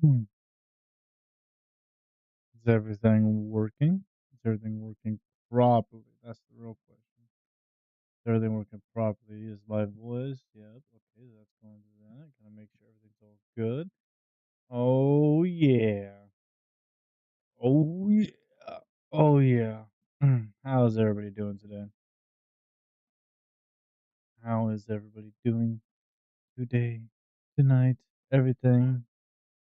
Hmm. Is everything working? Is everything working properly? That's the real question. Is everything working properly? Is my voice? Yep. Okay, that's going to that. Gotta make sure everything's all good. Oh yeah. Oh yeah. Oh yeah. How's everybody doing today? How is everybody doing today? Tonight? Everything?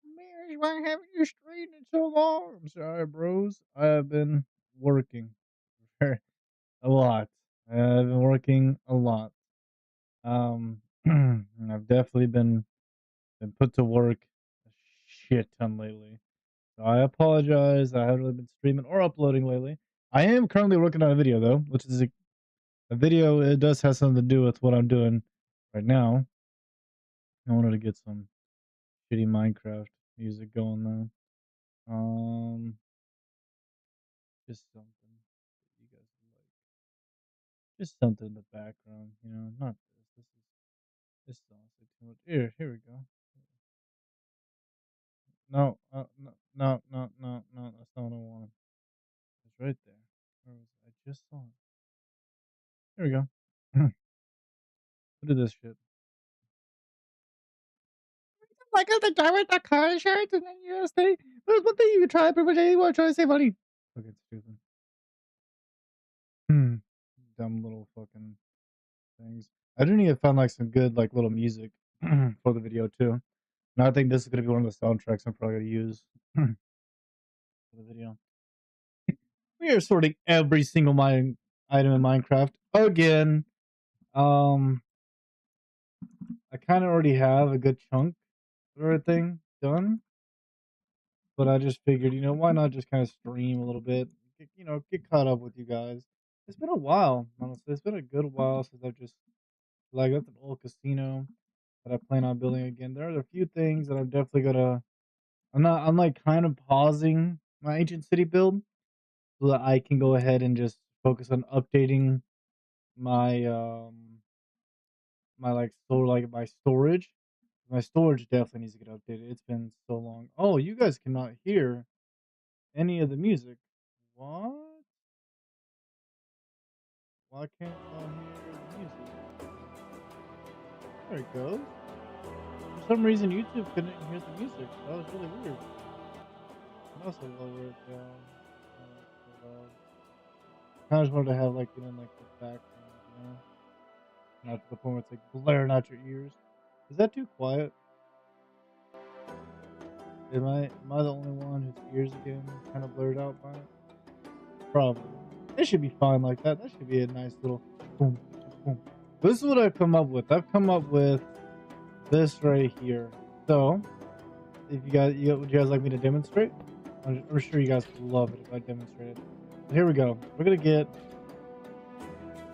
Man, why haven't you streamed in so long? I'm sorry, bros. I have been working. A lot. I've been working a lot. I've definitely been put to work a shit ton lately. So I apologize. I haven't really been streaming or uploading lately. I am currently working on a video though, which is a video. It does have something to do with what I'm doing right now. I wanted to get some shitty Minecraft music going though. Just something that you guys would like. Just something in the background, not this. This is honestly too much. Here we go. No, no, that's not what I wanted. It's right there. Where was it? I just saw it. Here we go. Look at this shit. Like the direct the car insurance and then you say, what thing you can try pretty much anyone trying to save money. Fucking stupid. Hmm. Dumb little fucking things. I do need to find like some good like little music for the video too. And I think this is gonna be one of the soundtracks I'm probably gonna use for the video. We are sorting every single mine item in Minecraft again. Um, I kind of already have a good chunk of everything done, but I just figured, why not just kind of stream a little bit, get caught up with you guys. It's been a while, honestly. It's been a good while since I've just like that's an old casino that I plan on building again. There are a few things that I'm definitely gonna. I'm like kind of pausing my ancient city build so that I can go ahead and just focus on updating my my storage. My storage definitely needs to get updated. It's been so long. Oh, you guys cannot hear any of the music. What? Why can't y'all hear the music? There it goes. For some reason, YouTube couldn't hear the music. That was really weird. I also lower it down. I just wanted to have like the background, not to the point where it's like blaring out your ears. Is that too quiet? Am I the only one whose ears are getting kind of blurred out by it? Probably. It should be fine like that. That should be a nice little boom, boom. This is what I've come up with. I've come up with this right here. So, if would you guys like me to demonstrate? I'm sure you guys would love it if I demonstrate it. So here we go. We're gonna get,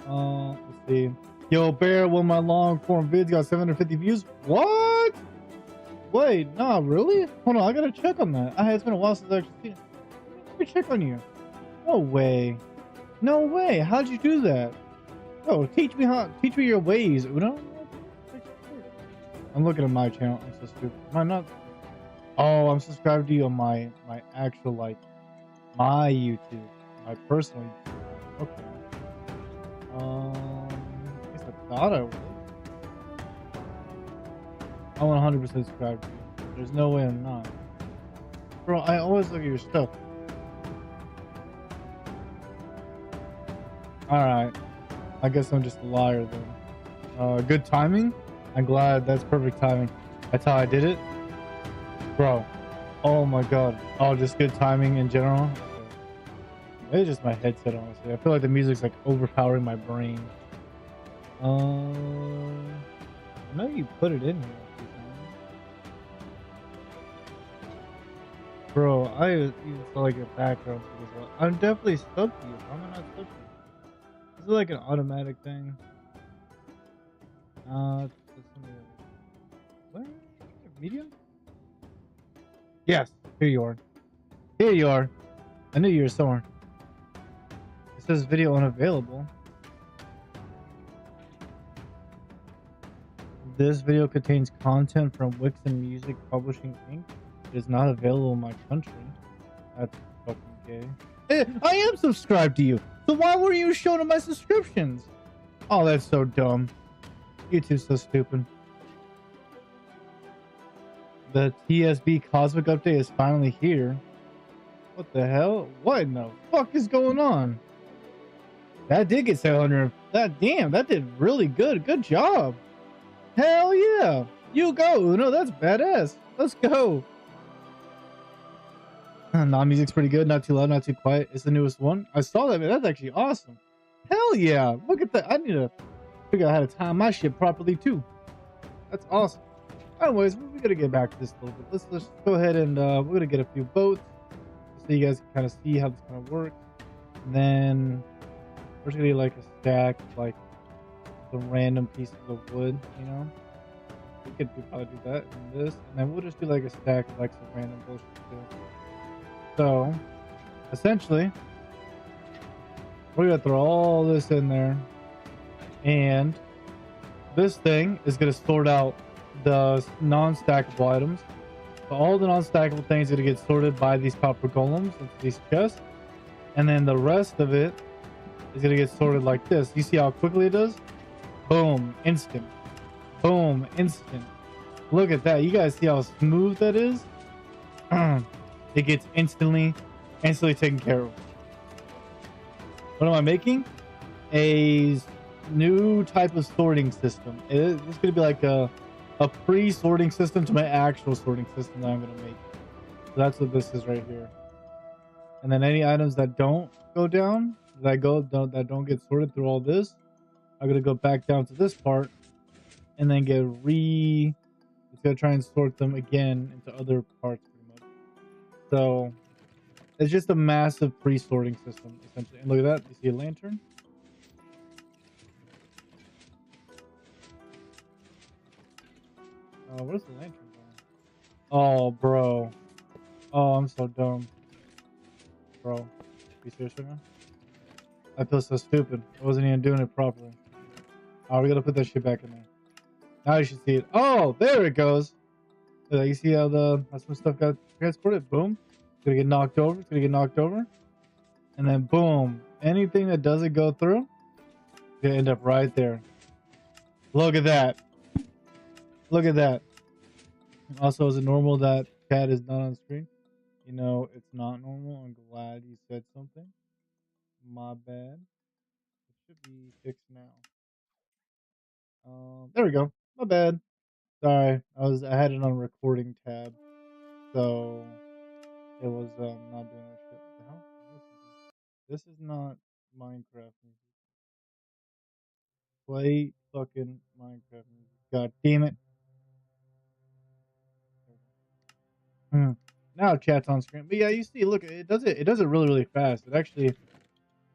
let's see. Yo, Bear, one of my long form vids got 750 views. What? Wait, nah, really? Hold on, I gotta check on that. It's been a while since I actually seen it. Let me check on you. No way. No way. How'd you do that? Oh, teach me your ways, Uno. I'm looking at my channel. I'm so stupid. Am I not? Oh, I'm subscribed to you on my actual my YouTube, my personal YouTube. Okay. I guess I thought I was. I'm 100% subscribed to you. There's no way I'm not. Bro, I always look at your stuff. Alright. I guess I'm just a liar then. Good timing? I'm glad that's perfect timing. That's how I did it. Bro. Oh my god. Oh, just good timing in general. Maybe just my headset, honestly. I feel like the music's like overpowering my brain. I know you put it in here a few times. Bro, I even saw like a background for this one. I'm definitely stuck to you. How am I not stuck to you? Is it like an automatic thing? It's something what? Medium? Yes. Here you are. Here you are. I knew you were somewhere. It says video unavailable. This video contains content from Wix and Music Publishing Inc. It is not available in my country. That's fucking gay. I am subscribed to you. So why were you showing my subscriptions? Oh, that's so dumb. YouTube's so stupid. The TSB Cosmic Update is finally here. What the hell? What in the fuck is going on? That did get 700. Damn, that did really good. Good job. Hell yeah. You go, Uno. That's badass. Let's go. Non-music's pretty good. Not too loud, not too quiet. It's the newest one. I saw that, man. That's actually awesome. Hell yeah. Look at that. I need to figure out how to time my shit properly too. That's awesome. Anyways, we're gonna get back to this a little bit. Let's go ahead and we're gonna get a few boats so you guys can kind of see how this kind of works. And then we're just gonna get like a stack of like some random pieces of wood, you know. We could probably do that and this, and then we'll just do like a stack of like some random bullshit too. So essentially, we're gonna throw all this in there, and this thing is gonna sort out the non-stackable items. So all the non-stackable things are gonna get sorted by these copper golems into these chests, and then the rest of it is gonna get sorted like this. You see how quickly it does? Boom, instant. Boom, instant. Look at that. You guys see how smooth that is? It gets instantly taken care of. What am I making? A new type of sorting system. It's going to be like a pre-sorting system to my actual sorting system that I'm going to make. So that's what this is right here. And then any items that don't go down, that don't get sorted through all this, I'm going to go back down to this part and then it's going to try and sort them again into other parts pretty much. So it's just a massive pre-sorting system essentially. And look at that. You see a lantern? Where's the lantern going? Oh, bro. Oh, I'm so dumb. Bro, you serious right now? I feel so stupid. I wasn't even doing it properly. We gotta put that shit back in there. Now you should see it. Oh, there it goes. You see how some stuff got transported? Boom. It's gonna get knocked over. It's gonna get knocked over. And then boom. Anything that doesn't go through, it's gonna end up right there. Look at that. Look at that. Also, is it normal that chat is not on screen? You know, it's not normal. I'm glad you said something. My bad. It should be fixed now. There we go. My bad. Sorry. I had it on recording tab. So it was not doing that shit. What the hell? This is not Minecraft music. Play fucking Minecraft music. God damn it. Now chat's on screen. But yeah, you see, look, it does it really, really fast.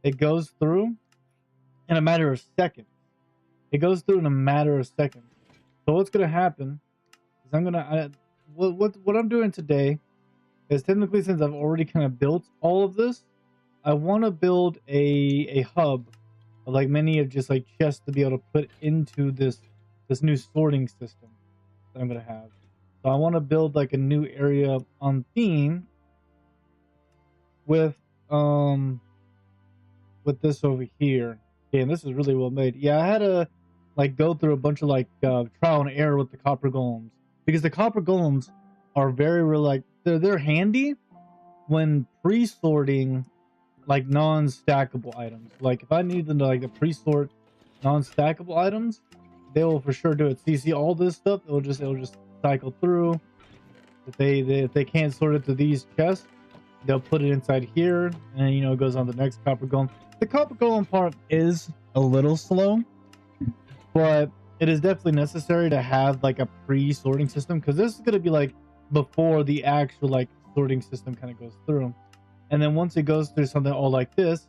It goes through in a matter of seconds. It goes through in a matter of seconds. So what's gonna happen is what I'm doing today is technically, since I've already kind of built all of this, I want to build a hub of like many of just like chests to be able to put into this new sorting system that I'm gonna have. So I want to build like a new area on theme with this over here. Okay, and this is really well made. Yeah, I had to like go through a bunch of like trial and error with the copper golems, because the copper golems are very like they're handy when pre-sorting like non-stackable items. Like if I need them to like pre-sort non-stackable items, they will for sure do it. So you see all this stuff, it'll just cycle through. If they can't sort it through these chests, they'll put it inside here, and then, you know, it goes on the next copper golem. The copper golem part is a little slow, but it is definitely necessary to have like a pre-sorting system, because this is going to be like before the actual like sorting system kind of goes through. And then once it goes through something all like this,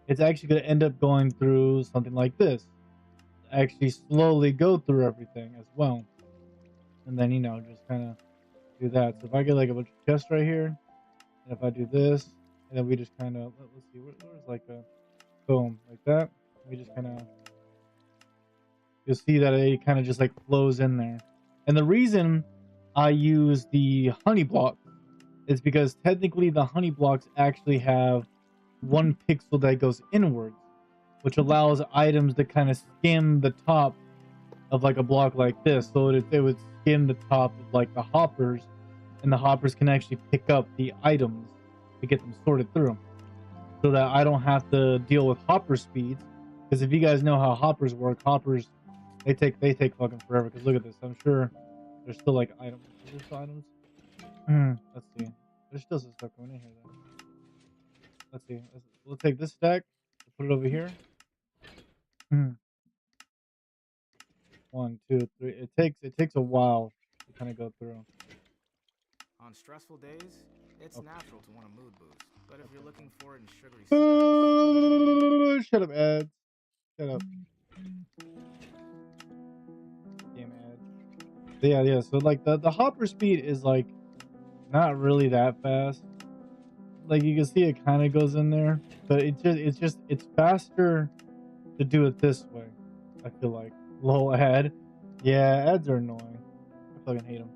it's actually going to end up going through something like this, actually slowly go through everything as well. And then, you know, just kind of do that. So if I get like a bunch of chests right here, and if I do this, and then we just kind of, let's see, where's like a boom, like that. We just kind of, you'll see that it kind of just like flows in there. And the reason I use the honey block is because technically the honey blocks actually have 1 pixel that goes inwards, which allows items to kind of skim the top of like a block like this. So it would skim the top of like the hoppers, and the hoppers can actually pick up the items to get them sorted through, so that I don't have to deal with hopper speeds. Because if you guys know how hoppers work, hoppers they take fucking forever. Because look at this, I'm sure there's still like items. Is there still items? Let's see. There's still some stuff going in here though. Let's see. We'll take this stack, put it over here. 1, 2, 3. It takes a while to kind of go through. On stressful days, it's natural to want a mood boost. But if you're looking for it in sugary snacks, Shut up, ads. Shut up. Damn ads. Yeah. So like the hopper speed is like not really that fast. Like you can see it kind of goes in there, but it's faster to do it this way. I feel like lol ad. Yeah, ads are annoying. I fucking hate them.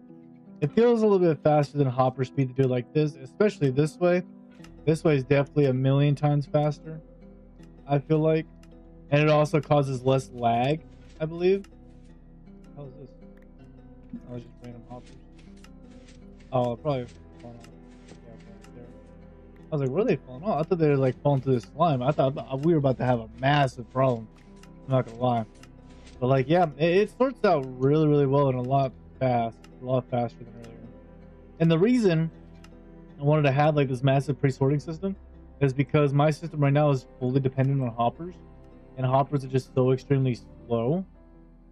It feels a little bit faster than hopper speed to do it like this, especially this way. This way is definitely a million times faster, I feel like. And it also causes less lag, I believe. How is this? Oh, it's just random hoppers. Oh, probably falling off. Yeah, probably there. I was like, where are they falling off? I thought they were like falling through the slime. I thought we were about to have a massive problem. I'm not gonna lie. But like, yeah, it sorts out really, really well and a lot faster than earlier. And the reason I wanted to have like this massive pre-sorting system is because my system right now is fully dependent on hoppers, and hoppers are just so extremely slow.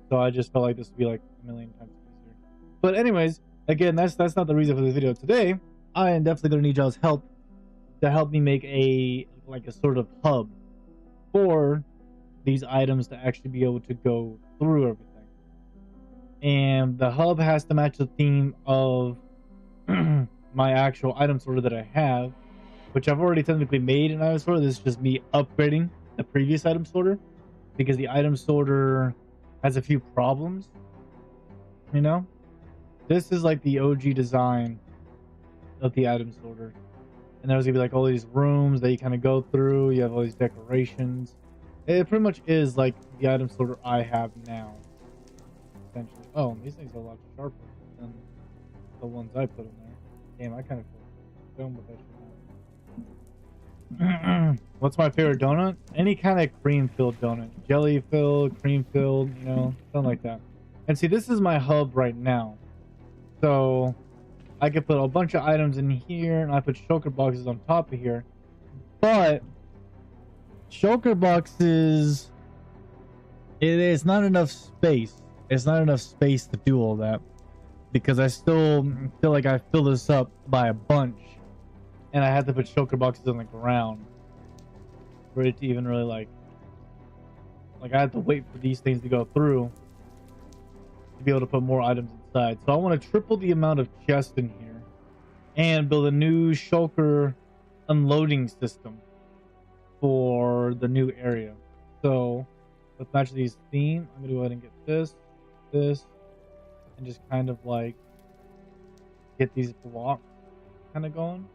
So I just felt like this would be like a million times easier. But anyways, again, that's not the reason for this video today. I am definitely gonna need y'all's help to help me make a like a sort of hub for these items to actually be able to go through everything. And the hub has to match the theme of my actual item sorter that I have, which I've already technically made an item sorter. This is just me upgrading the previous item sorter because the item sorter has a few problems. You know, this is like the OG design of the item sorter, and there's gonna be like all these rooms that you kind of go through. You have all these decorations. It pretty much is like the item sorter I have now, essentially. Oh, these things are a lot sharper than the ones I put in there. Damn, I kind of feel dumb with that shit. What's my favorite donut? Any kind of cream filled donut, jelly filled, cream filled, you know, something like that. And see, this is my hub right now, so I could put a bunch of items in here, and I put shulker boxes on top of here. But shulker boxes, it is not enough space. It's not enough space to do all that because I still feel like I fill this up by a bunch, and I have to put shulker boxes on the ground for it to even really like I have to wait for these things to go through to be able to put more items inside. So I want to triple the amount of chests in here and build a new shulker unloading system for the new area. So let's match these theme. I'm gonna go ahead and get this, and just kind of like get these blocks kind of going,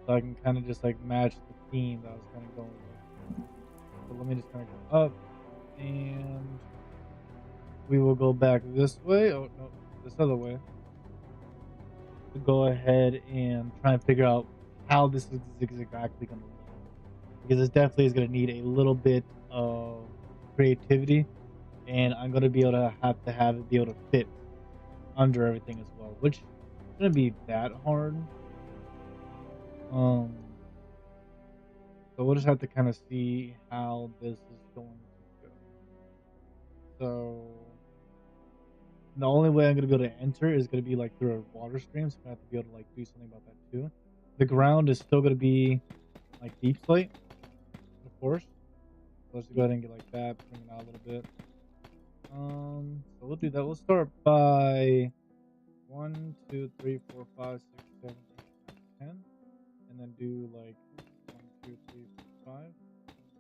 so I can kind of just like match the theme that I was kind of going with. So let me just kind of go up, and we will go back this way. Oh no, this other way. To go ahead and try and figure out how this is exactly going to look, because this definitely is going to need a little bit of creativity, and I'm going to be able to have it be able to fit under everything as well, which isn't going to be that hard. So we'll just have to kind of see how this is going to go. So the only way I'm going to be able to enter is going to be like through a water stream, so I'm going to have to be able to like do something about that too. The ground is still going to be like deep slate, of course. So let's go ahead and get like that, bring it out a little bit. So we'll do that. We'll start by 1, 2, 3, 4, 5, 6, 7, 8, 9, 10, and then do like 1, 2, 3, 4, 5,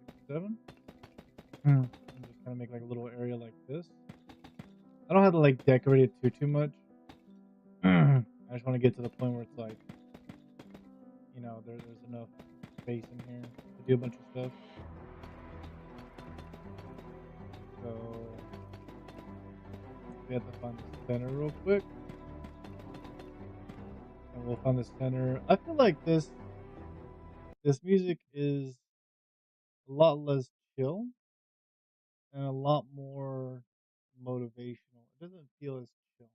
6, 7. And just kind of make like a little area like this. I don't have to like decorate it too much. I I just want to get to the point where it's like, you know, there's enough space in here to do a bunch of stuff. So we have to find the center real quick, and we'll find the center. I feel like this music is a lot less chill and a lot more motivational. It doesn't feel as chill.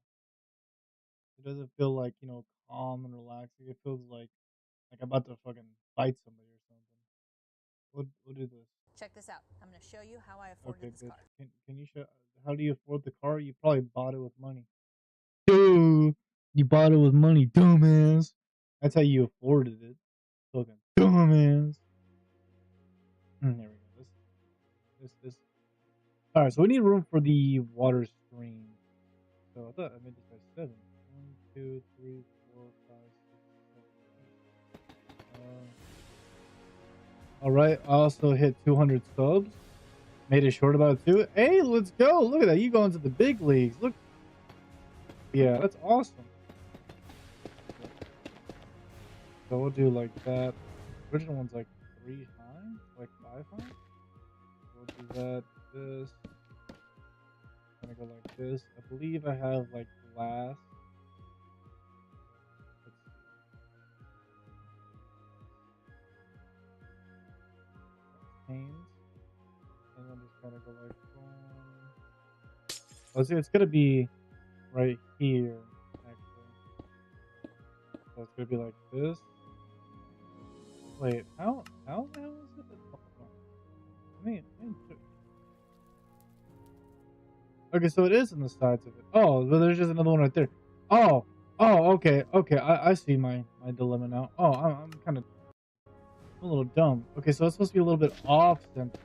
It doesn't feel like, you know, calm and relaxing. It feels like I'm about to fucking fight somebody or something. We'll do this. Check this out. I'm going to show you how I afforded Okay, this bitch. car. Can you show? How do you afford the car? You probably bought it with money. Dude, you bought it with money, dumbass. That's how you afforded it. Fucking dumbass. There we go. This. All right, so we need room for the water stream. So I thought I made this by 7. 1, 2, 3, 4, 5, 6, 7, 8. All right. I also hit 200 subs. Made it short about it too. Hey, let's go. Look at that. You going to the big leagues. Look. Yeah, that's awesome. So we'll do like that. The original one's like 3 high, like 5 high. We'll do that. This. I'm gonna go like this. I believe I have like glass. Panes. And then just kind of go like boom. Oh, see, it's gonna be right here, actually. So it's gonna be like this. Wait, how the hell is it? I mean, okay, so it is on the sides of it. Oh, but there's just another one right there. Oh, okay. I see my dilemma now. Oh, I'm kind of a little dumb. Okay, so it's supposed to be a little bit off center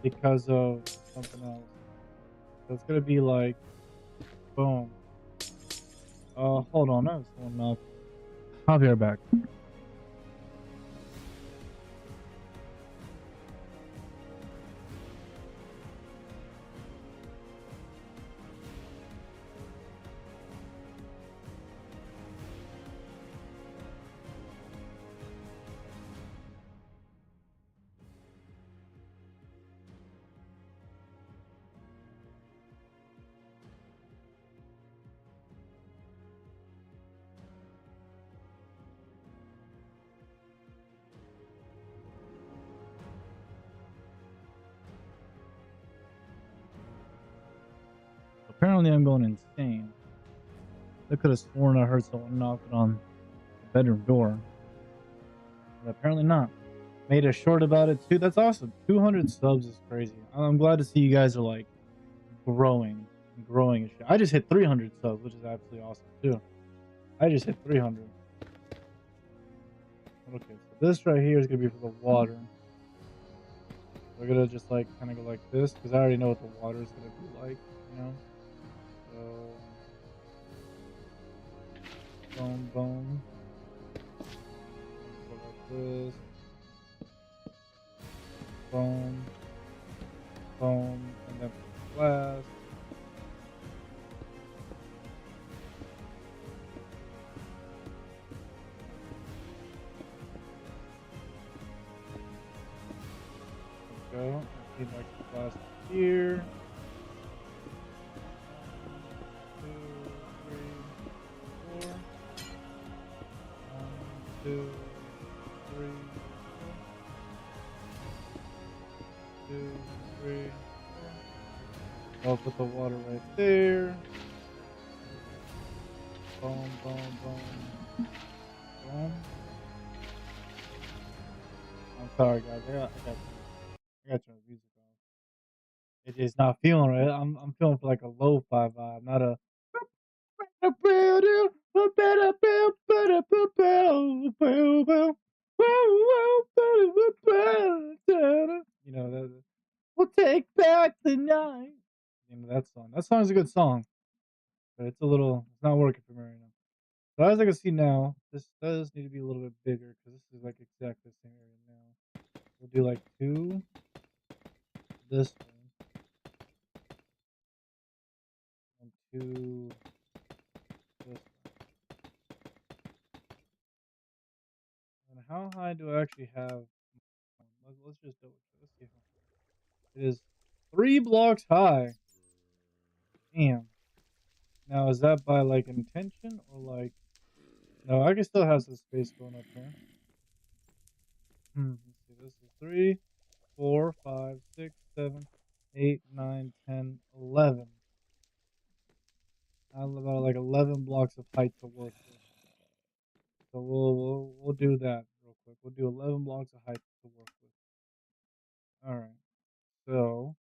because of something else. So it's gonna be like, boom. Hold on, that was going up. I'll be right back. Apparently, I'm going insane. I could have sworn I heard someone knocking on the bedroom door, but apparently not. Made a short about it too. That's awesome. 200 subs is crazy. I'm glad to see you guys are like growing and growing and shit. I just hit 300 subs, which is absolutely awesome too. I just hit 300. Okay, so this right here is gonna be for the water. We're gonna just like kind of go like this because I already know what the water is gonna be like, you know. So boom, boom. Go like this. Boom, boom, and then glass. There we go. I need like the glass here. 1, 2, 3, 4. 1, 2, 3, 4. 2, 3, 4. I'll put the water right there. Boom, boom, boom, boom. I'm sorry, guys. I got your music on. It is not feeling right. I'm feeling for like a lo-fi vibe, not a. You know that. We'll take back the night. You know that song. That song's a good song, but it's not working for me right now. So as I can see now, this does need to be a little bit bigger because this is like exactly the same area now. We'll do like 2 this way and 2 this way. How high do I actually have? Let's just double check. Let's see how high. It is 3 blocks high. Damn. Now is that by like intention or like? No, I can still have some space going up here. Let's see. This is 3, 4, 5, 6, 7, 8, 9, 10, 11. I have about like 11 blocks of height to work with. So we'll do that real quick. We'll do 11 blocks of height to work with. All right. So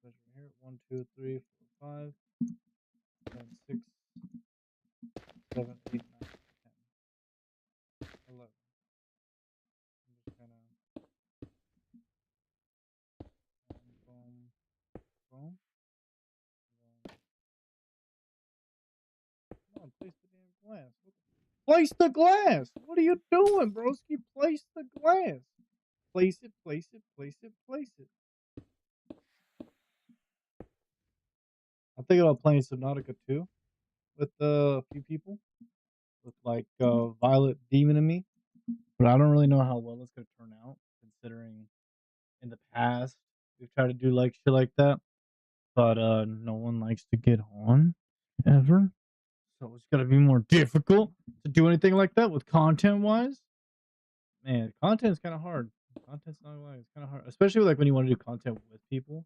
measure here. 1, 2, 3, 4, 5, 7, 6, 7, 8, 9, 10, 11. I'm just gonna boom, boom, boom. Come on, place the damn glass. Place the glass! What are you doing, broski? Place the glass. Place it, place it, place it, place it. I'm thinking about playing Subnautica 2 with a few people. With like Violet Demon and me. But I don't really know how well it's gonna turn out, considering in the past we've tried to do like shit like that. But no one likes to get on ever. So it's gonna be more difficult to do anything like that with content wise. Man, content's kinda hard. Content's not wise, it's kinda hard. Especially like when you want to do content with people.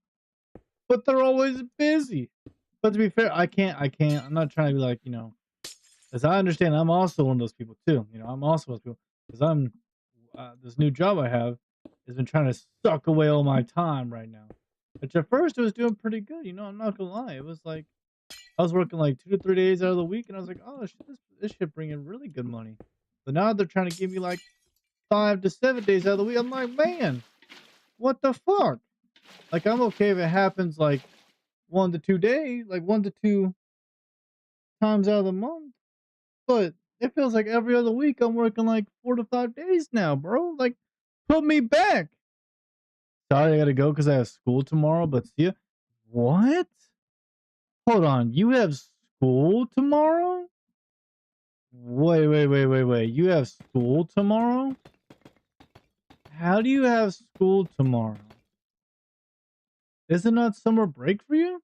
But they're always busy. But to be fair, I'm not trying to be like, as I understand, I'm also one of those people too. I'm also one of those people because this new job I have has been trying to suck away all my time right now. Which at first it was doing pretty good. I'm not gonna lie. It was like I was working like 2 to 3 days out of the week, and I was like, oh, shit, this should bring in really good money. But now they're trying to give me like 5 to 7 days out of the week. I'm like, man, what the fuck? Like, I'm okay if it happens like 1 to 2 days, like 1 to 2 times out of the month. But it feels like every other week I'm working like 4 to 5 days now, bro. Like, put me back. Sorry, I gotta go because I have school tomorrow. But see ya. What? Hold on. You have school tomorrow? Wait. You have school tomorrow? How do you have school tomorrow? Isn't that summer break for you?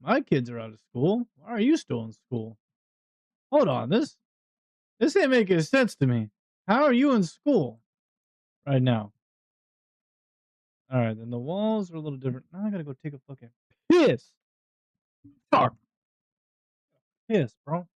My kids are out of school. Why are you still in school? Hold on. This ain't making sense to me. How are you in school right now? All right, then the walls are a little different. Now I gotta go take a fucking piss. Fuck. Piss, bro.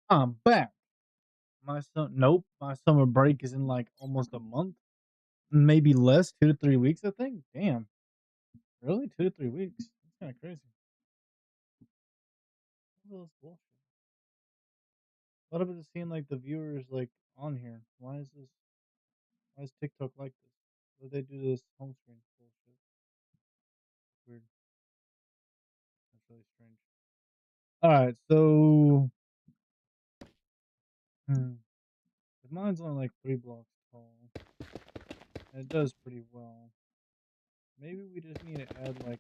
I'm back. Nope. My summer break is in like almost a month, maybe less, 2 to 3 weeks. I think. Damn, really, 2 to 3 weeks? That's kind of crazy. What is bullshit? What about just seeing like the viewers like on here? Why is this? Why is TikTok like this? Why do they do this home screen bullshit? Weird. That's really strange. All right, so mine's only like 3 blocks tall. And it does pretty well. Maybe we just need to add like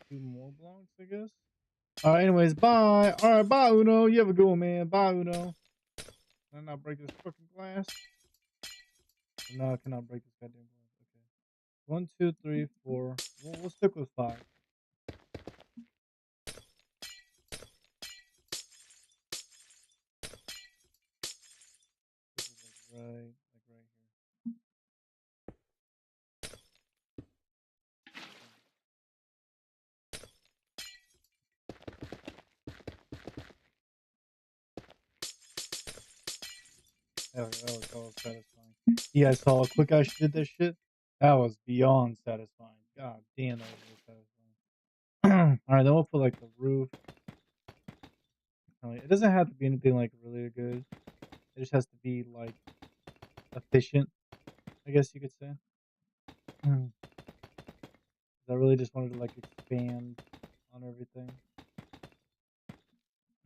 2 more blocks, I guess. All right, anyways, bye. All right, bye, Uno. You have a good one, man. Bye, Uno. Can I not break this fucking glass? No, I cannot break this goddamn glass. Okay. 1, 2, 3, 4. We'll stick with 5. This is like right here. That was satisfying. You guys saw how quick I did this shit? That was beyond satisfying. God damn, that was really satisfying. Alright, then we'll put, like, the roof. It doesn't have to be anything, like, really good. It just has to be, like, efficient, I guess you could say. 'Cause I really just wanted to, like, expand on everything.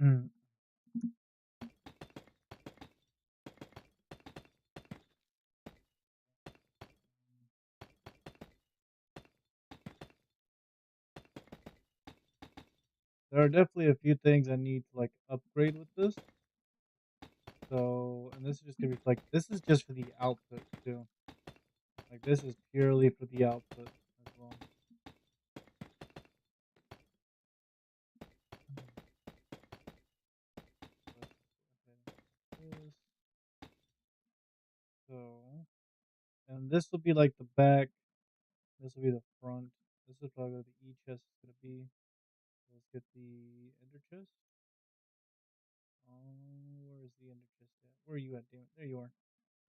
Mm. There are definitely a few things I need to, like, upgrade with this. So and this is just gonna be like this is just for the output too. Like, this is purely for the output as well. This. So and this will be, like, the back. This will be the front. This is probably where the E chest is gonna be. Let's get the ender chest. Where is the ender chest at? Where are you at, damn it? There you are.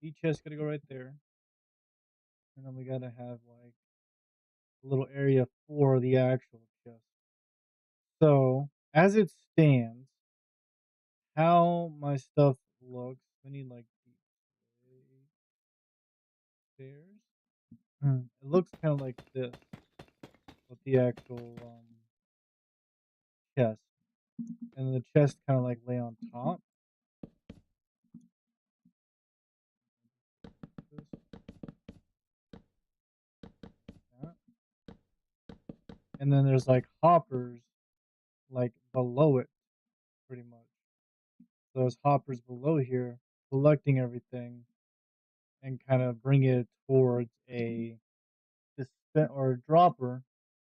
E chest gonna go right there. And then we gotta have, like, a little area for the actual chest. So, as it stands, how my stuff looks, we need, like, the stairs. It looks kinda like this with the actual, chest. And then the chest kinda, like, lay on top. This, that. And then there's, like, hoppers, like, below it, pretty much. So there's hoppers below here collecting everything and kinda bring it towards a dispen or a dropper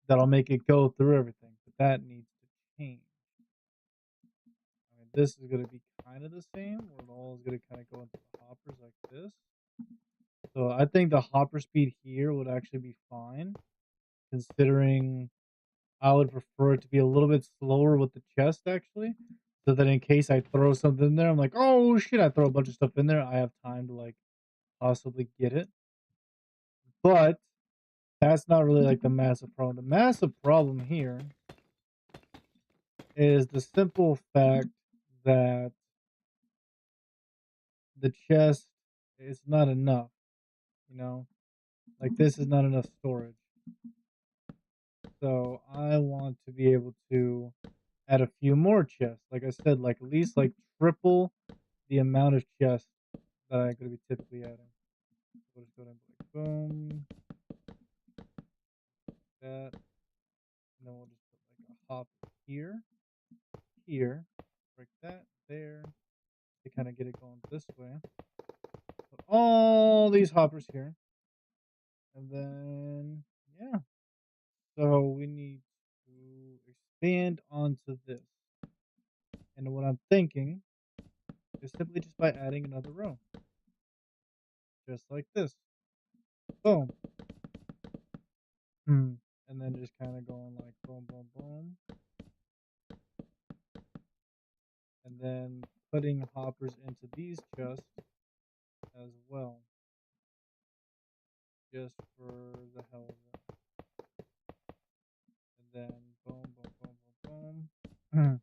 that'll make it go through everything, but that needs to change. I mean, this is gonna be kinda the same, where it all is gonna kinda go into the hoppers like this. So I think the hopper speed here would actually be fine, considering I would prefer it to be a little bit slower with the chest actually, so that in case I throw something in there, I'm like, "Oh shit," I throw a bunch of stuff in there, I have time to, like, possibly get it. But that's not really, like, the massive problem. The massive problem here is the simple fact that the chest is not enough, you know? Like, this is not enough storage. So I want to be able to add a few more chests. Like I said, like at least like triple the amount of chests that I'm gonna be typically adding. We'll just go down like boom, that, and then we'll just put like a hop here, here, break that there to kind of get it going this way. Put all these hoppers here, and then yeah. So we need to expand onto this. And what I'm thinking is simply just by adding another row. Just like this. Boom. And then just kind of going like boom, boom, boom. And then putting hoppers into these chests as well. Just for the hell of it. And then boom, boom, boom, boom, boom.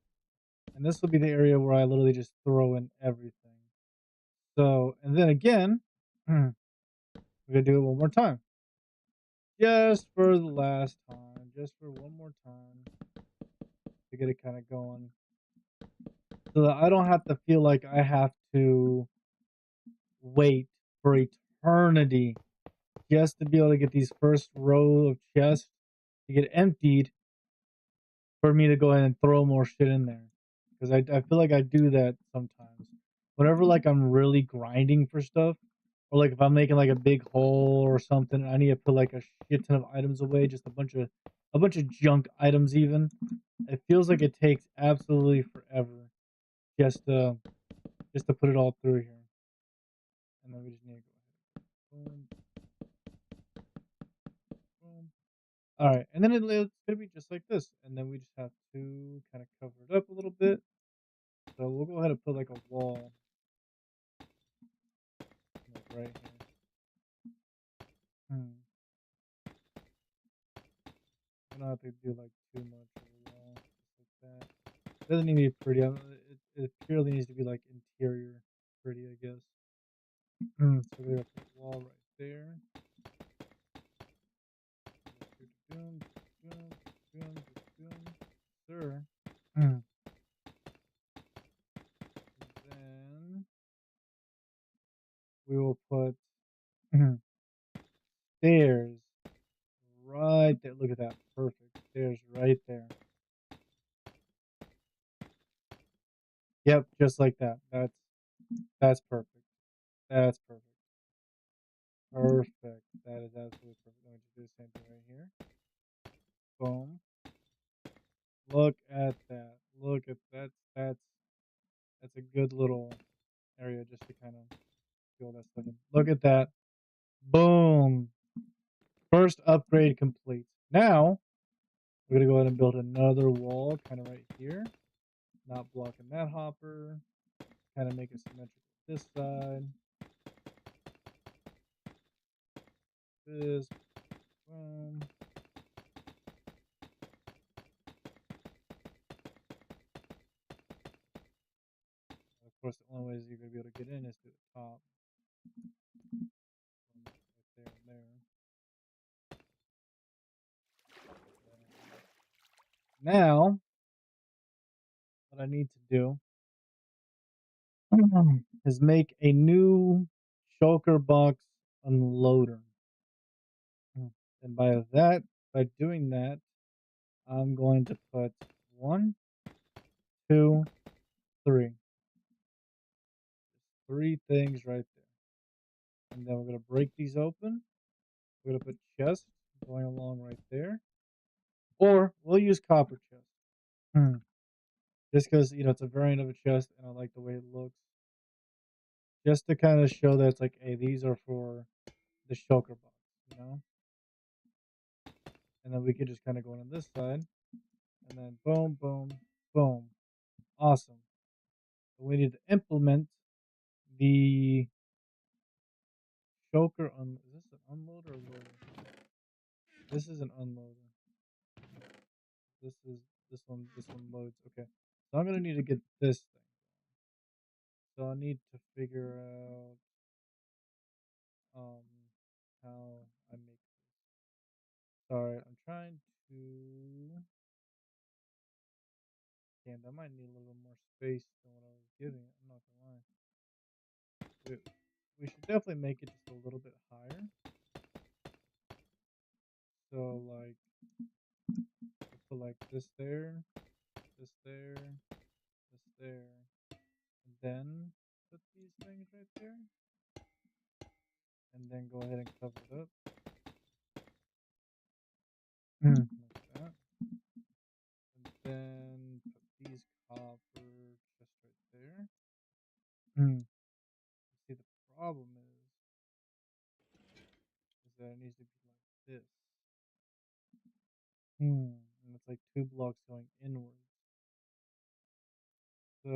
And this will be the area where I literally just throw in everything. So, and then again, we're going to do it one more time. Just for the last time. Just for one more time. To get it kind of going. So that I don't have to feel like I have to wait for eternity just to be able to get these first row of chests to get emptied for me to go ahead and throw more shit in there. Because I feel like I do that sometimes. Whenever like I'm really grinding for stuff, or like if I'm making like a big hole or something, I need to put like a shit ton of items away, just a bunch of junk items even. It feels like it takes absolutely forever just to put it all through here. And then we just need to go ahead. Boom. Boom. Alright, and then it's gonna be just like this. And then we just have to kind of cover it up a little bit. So we'll go ahead and put like a wall like right here. don't have to do like too much of a wall, just like that. Doesn't need to be pretty. It purely needs to be like interior pretty, I guess. So we're gonna put a wall right there. Doom, doom, doom, doom, sir. And then we will put stairs right there. Look at that. Perfect. Stairs right there. Yep, just like that. That's perfect. That's perfect. Perfect. That is absolutely perfect. Let me just do the same thing right here. Boom. Look at that. Look at that. That's a good little area just to kind of feel that stuff in. Look at that. Boom. First upgrade complete. Now we're gonna go ahead and build another wall kind of right here. Not blocking that hopper. Kind of make it symmetrical this side. This. Boom. Of course, the only ways you're going to be able to get in is through the top. Right there and there. Now, what I need to do is make a new shulker box unloader. And by doing that, I'm going to put 1, 2, 3. Just 3 things right there. And then we're going to break these open. We're going to put chests going along right there. Or we'll use copper chest. Just because, it's a variant of a chest and I like the way it looks. Just to kind of show that it's like, hey, these are for the shulker box. And then we can just kind of go on this side. And then boom, boom, boom. Awesome. So we need to implement the shulker. Is this an unloader or loader? This is an unloader. This one loads. Okay. So I'm gonna need to get this thing. So I need to figure out how I make this. Sorry, I'm trying to. Damn, that might need a little more space than what I was giving it. I'm not gonna lie. We should definitely make it just a little bit higher. So like, we'll put like this there, this there, this there, and then put these things right there, and then go ahead and cover it up. Like that. And then put these copper just right there. See, the problem is that it needs to be like this. And it's like 2 blocks going inwards. So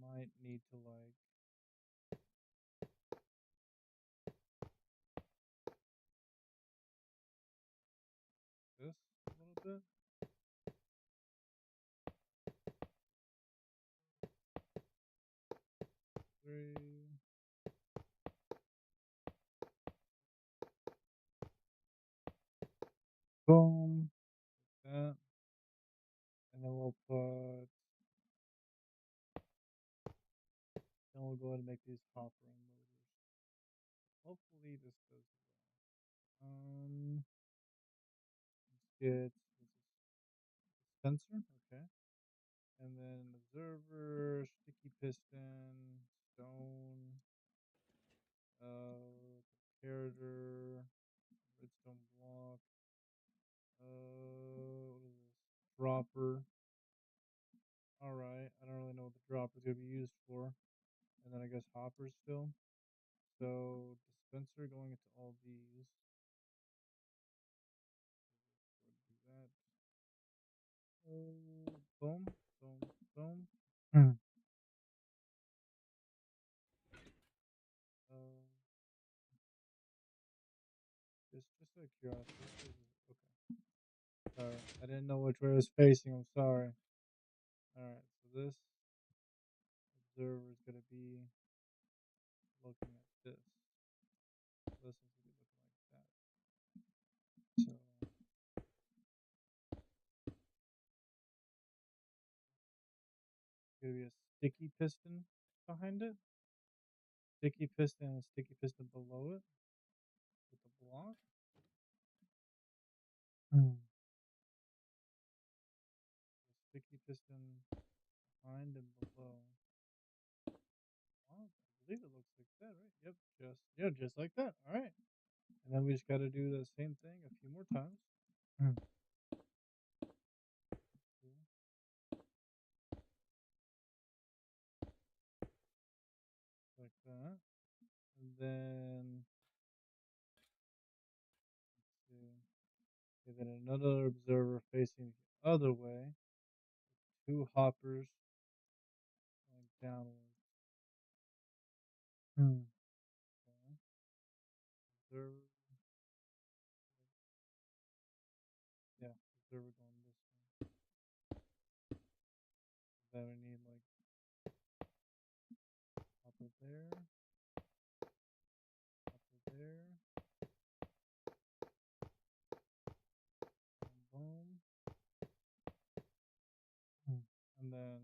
might need to like this a little bit. Three. Boom. Like that. And then we'll go ahead and make these hopper unloaders. Hopefully this does well. Let's get dispenser, okay. And then observer, sticky piston, stone, comparator, redstone block, what is this? Dropper. Alright, I don't really know what the dropper is going to be used for. And then I guess hoppers still. So dispenser going into all these. Do that. Boom, boom, boom. Just out of curiosity. Okay. Sorry, I didn't know which way I was facing. I'm sorry. All right, so this observer is going to be looking at this. This is going to be looking like that. So going to be a sticky piston behind it. Sticky piston and a sticky piston below it with the block. Sticky piston behind and below. Oh, I believe it looks like that, right? Yep, just like that. All right. And then we just got to do the same thing a few more times. Like that. And then, let's see. And then another observer facing the other way. Two hoppers going downward. Okay. Observer. Yeah, observer going this way. Then we need like hopper there. Hopper there. Boom. And then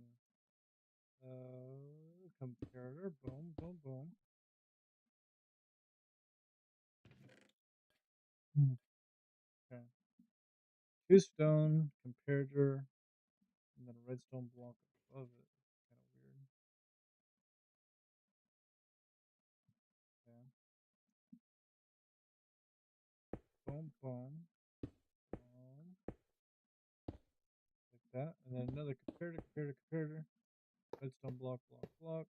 comparator, boom, boom, boom. Okay. Two stone, comparator, and then a redstone block above it. Kind of weird. Okay. Boom, boom, boom. Like that. And then another comparator. Redstone block, block.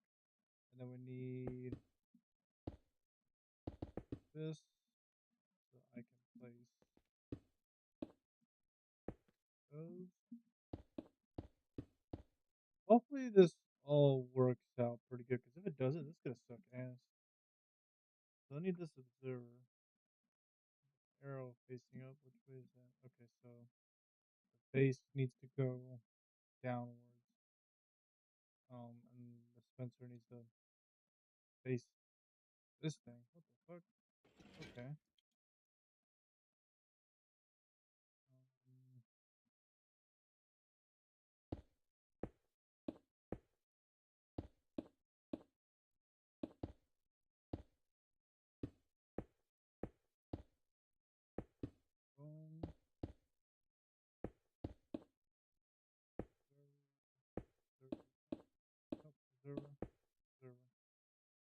And then we need this so I can place those. Hopefully this all works out pretty good, because if it doesn't, this is gonna suck ass. So I need this observer. Arrow facing up. Which way is that? Okay, so the face needs to go downwards. And the Spencer needs to face this thing. What the fuck? Okay. Boom. Observer.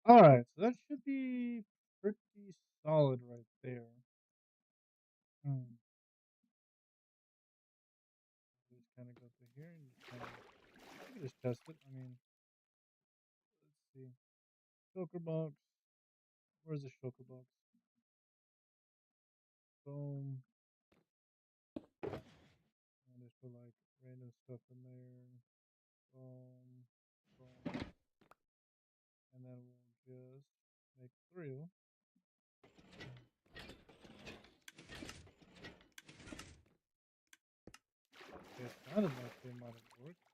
Alright, so that should be pretty solid right there. Just kind of go through here and just kind of just test it. I mean, let's see. Shulker box. Where's the shulker box? Boom. And just put like random stuff in there. Boom. Boom. And then we'll just make through. It sounded like they might have worked.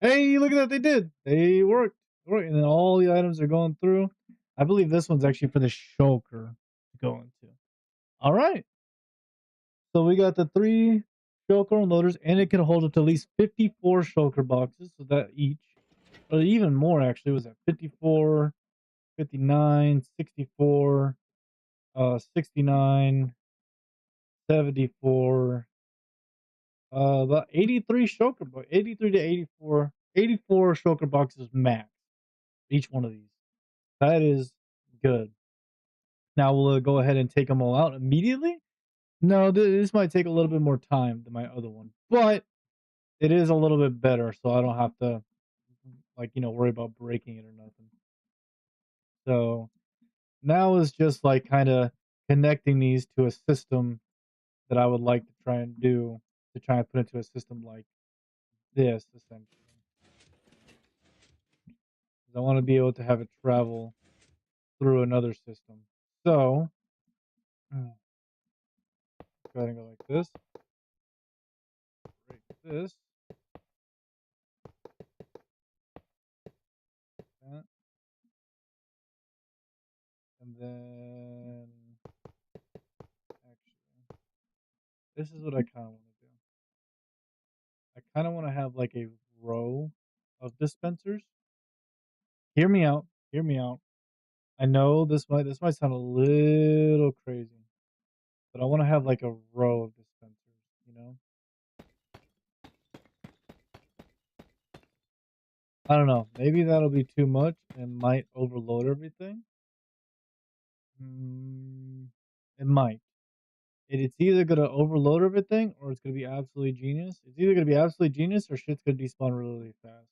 Hey, look at that! They did. They worked. And then all the items are going through. I believe this one's actually for the shulker to go into. All right. So we got the 3 shulker unloaders, and it can hold up to at least 54 shulker boxes. So that each, or even more actually, was at 54, 59, 64, 69, 74, about 83 shulker boxes, 83 to 84, 84 shulker boxes max. Each one of these. That is good. Now will it go ahead and take them all out immediately? No, this might take a little bit more time than my other one, but it is a little bit better, so I don't have to, like, worry about breaking it or nothing. So now is just like kind of connecting these to a system that I would like to try and do, to try and put into a system like this, essentially. 'Cause I want to be able to have it travel through another system. So go ahead and go like this. Break this. That. And then actually, this is what I kind of want to do. I kind of want to have like a row of dispensers. Hear me out. Hear me out. I know this might sound a little crazy, but I want to have like a row of dispensers, you know? I don't know. Maybe that'll be too much and might overload everything. It might. It's either gonna overload everything or it's gonna be absolutely genius. It's either gonna be absolutely genius or shit's gonna despawn really fast.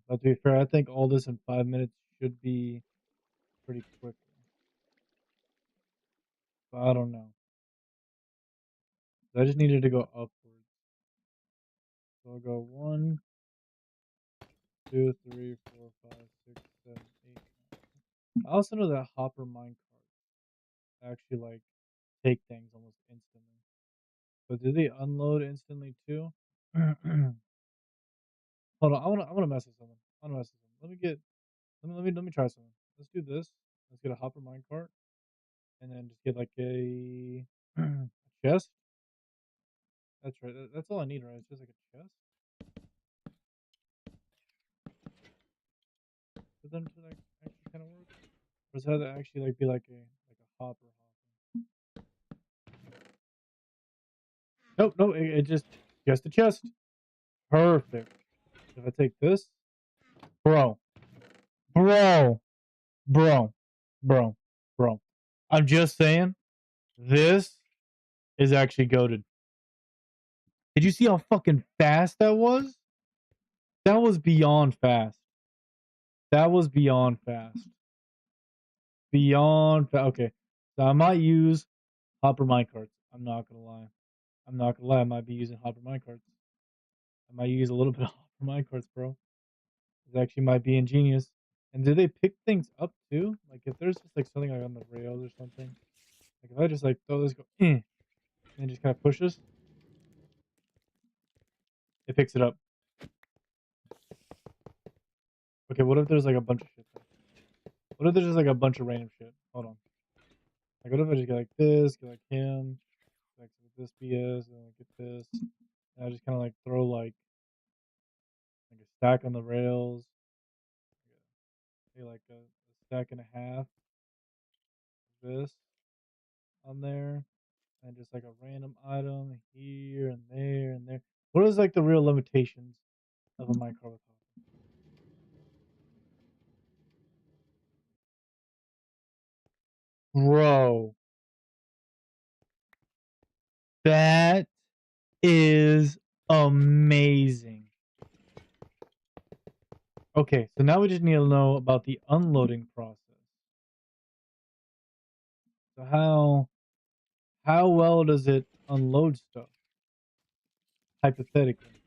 But to be fair, I think all this in 5 minutes should be pretty quick. But I don't know. I just needed to go upwards. So I'll go 1, 2, 3, 4, 5, 6, 7, 8, 9. I also know that hopper minecart actually like take things almost instantly. But do they unload instantly too? Hold on, I wanna mess with something. I wanna mess with something. Let me try something. Let's do this. Let's get a hopper minecart and then just get like a chest. That's right. That's all I need, right? It's just like a chest. But then does that actually kind of work? Or does that actually like be like a hopper? Nope, no, it just a chest. Perfect. If I take this, bro, bro, bro, bro, bro. I'm just saying, this is actually goated. Did you see how fucking fast that was? That was beyond fast. That was beyond fast. Beyond fast. Okay, so I might use hopper minecarts. I'm not gonna lie. I'm not gonna lie. I might be using hopper minecarts. I might use a little bit of hopper minecarts, bro. It actually might be ingenious. And do they pick things up too? Like if there's just like something like on the rails or something. Like if I just like throw this, go, and then just kind of pushes, it picks it up. Okay, what if there's like a bunch of shit there? What if there's just like a bunch of random shit? Hold on. Like what if I just get like this, get like him, like this BS, and like get this. And I just kind of like throw like a stack on the rails, say like a stack and a half of this on there, and just like a random item here and there and there. What is like the real limitations of a micro with hopper? Bro, that is amazing. Okay, so now we just need to know about the unloading process. So how well does it unload stuff? Hypothetically.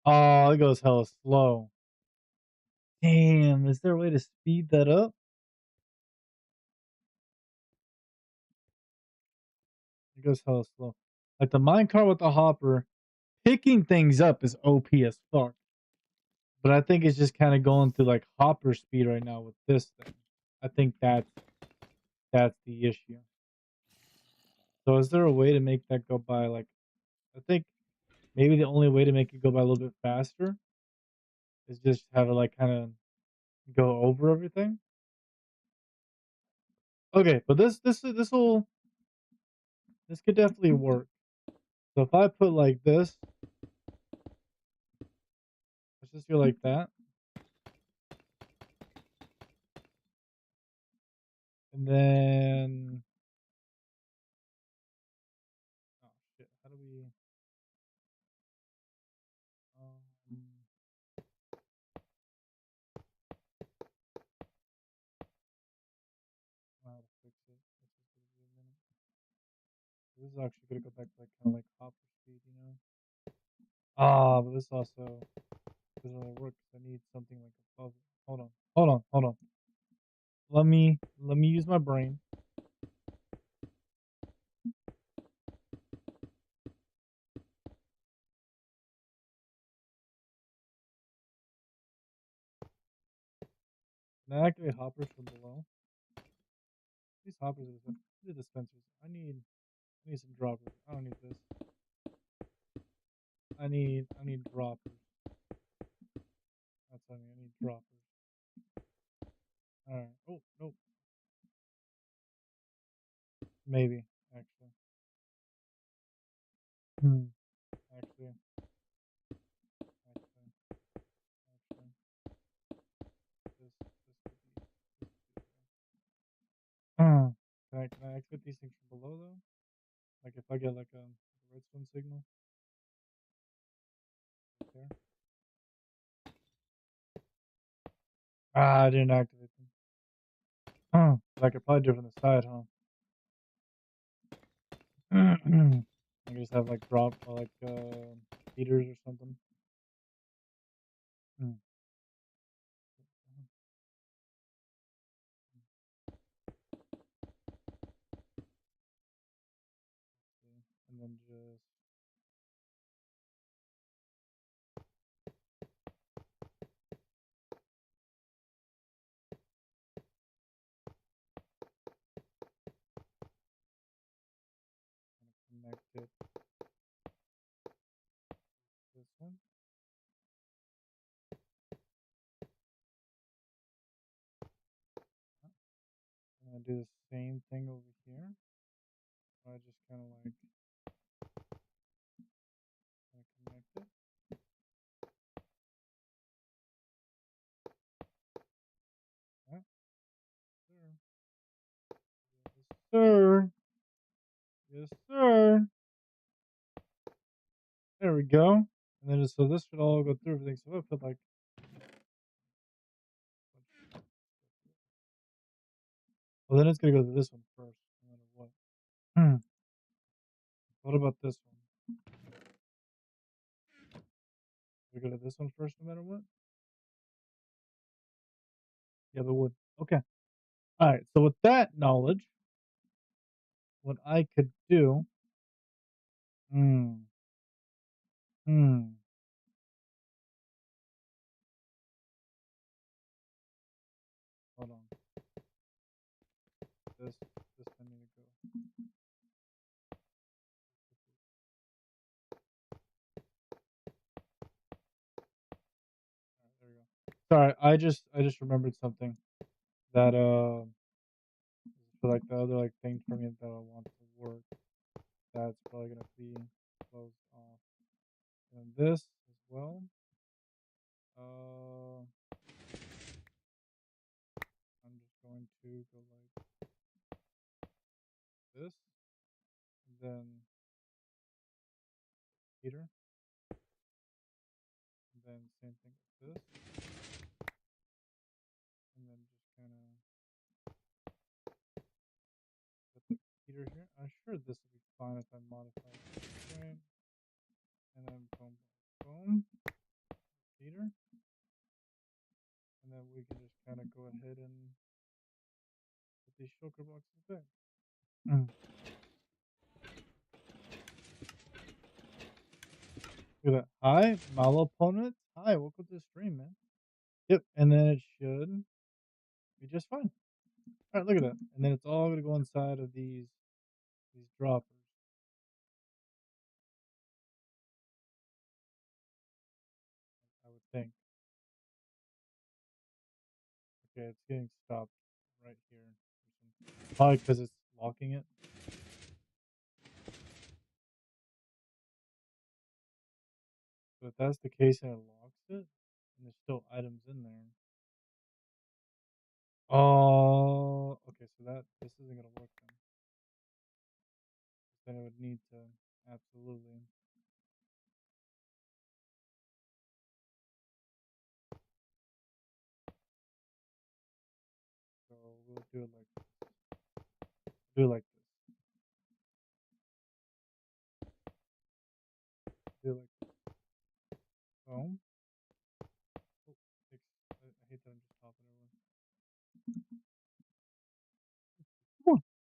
Oh, it goes hella slow. Damn, is there a way to speed that up? It goes hella slow. Like the minecart with the hopper, picking things up is OP as fuck. But I think it's just kind of going through like hopper speed right now with this thing. I think that's the issue. So is there a way to make that go by like I think maybe the only way to make it go by a little bit faster is just have it like kind of go over everything. Okay, but this could definitely work. So if I put like this, let's just go like that. And then oh shit, how do we um how to fix it? This is gonna be a minute. This is actually gonna go back to like kind of like hopper speed, you know? Ah, but this also doesn't really work 'cause I need something like above it. Hold on. Let me use my brain. Can I activate hoppers from below? These hoppers are the dispensers. I need some droppers. I don't need this. I need droppers. That's what I need droppers. Alright. Oh, nope. Maybe, actually. Hmm. Actually. Actually. Actually. This could be. Can I activate these things from below though? Like if I get like a redstone signal right there. Ah, I didn't activate them. But I could probably do it from the side, huh? I could just have like drop like heaters or something. Hmm. And then just connect it this one. And then do the same thing over here. I just kind of like connect it. Yeah, sir. Yes, sir. Yes, sir. There we go. And then so this should all go through everything. So if I put like well, then it's gonna go to this one first, no matter what. What about this one? We go to this one first, no matter what. Yeah, but would. Okay. All right. So with that knowledge, what I could do. Hmm. Hmm. Hold on. This I need to go. Alright, there we go. Sorry, I just remembered something that for like the other like thing for me that I want to work. That's probably gonna be closed off. And this as well. Uh, I'm just going to go like this, and then heater, and then same thing with this, and then just kind of put the heater here. I'm sure this will be fine if I modify it. Okay. And then boom, boom, heater, and then we can just kind of go ahead and put these shulker boxes back. Look at that. Hi, Malo opponent. Hi, welcome to the stream, man. Yep, and then it should be just fine. All right, look at that. And then it's all gonna go inside of these droppers. I would think. Okay, it's getting stopped right here. Probably because it's locking it. So if that's the case and it locks it, and there's still items in there. Oh, okay. So this isn't gonna work then. Then it would need to absolutely. So we'll do it like this. Do it like this. Do it like this. Boom.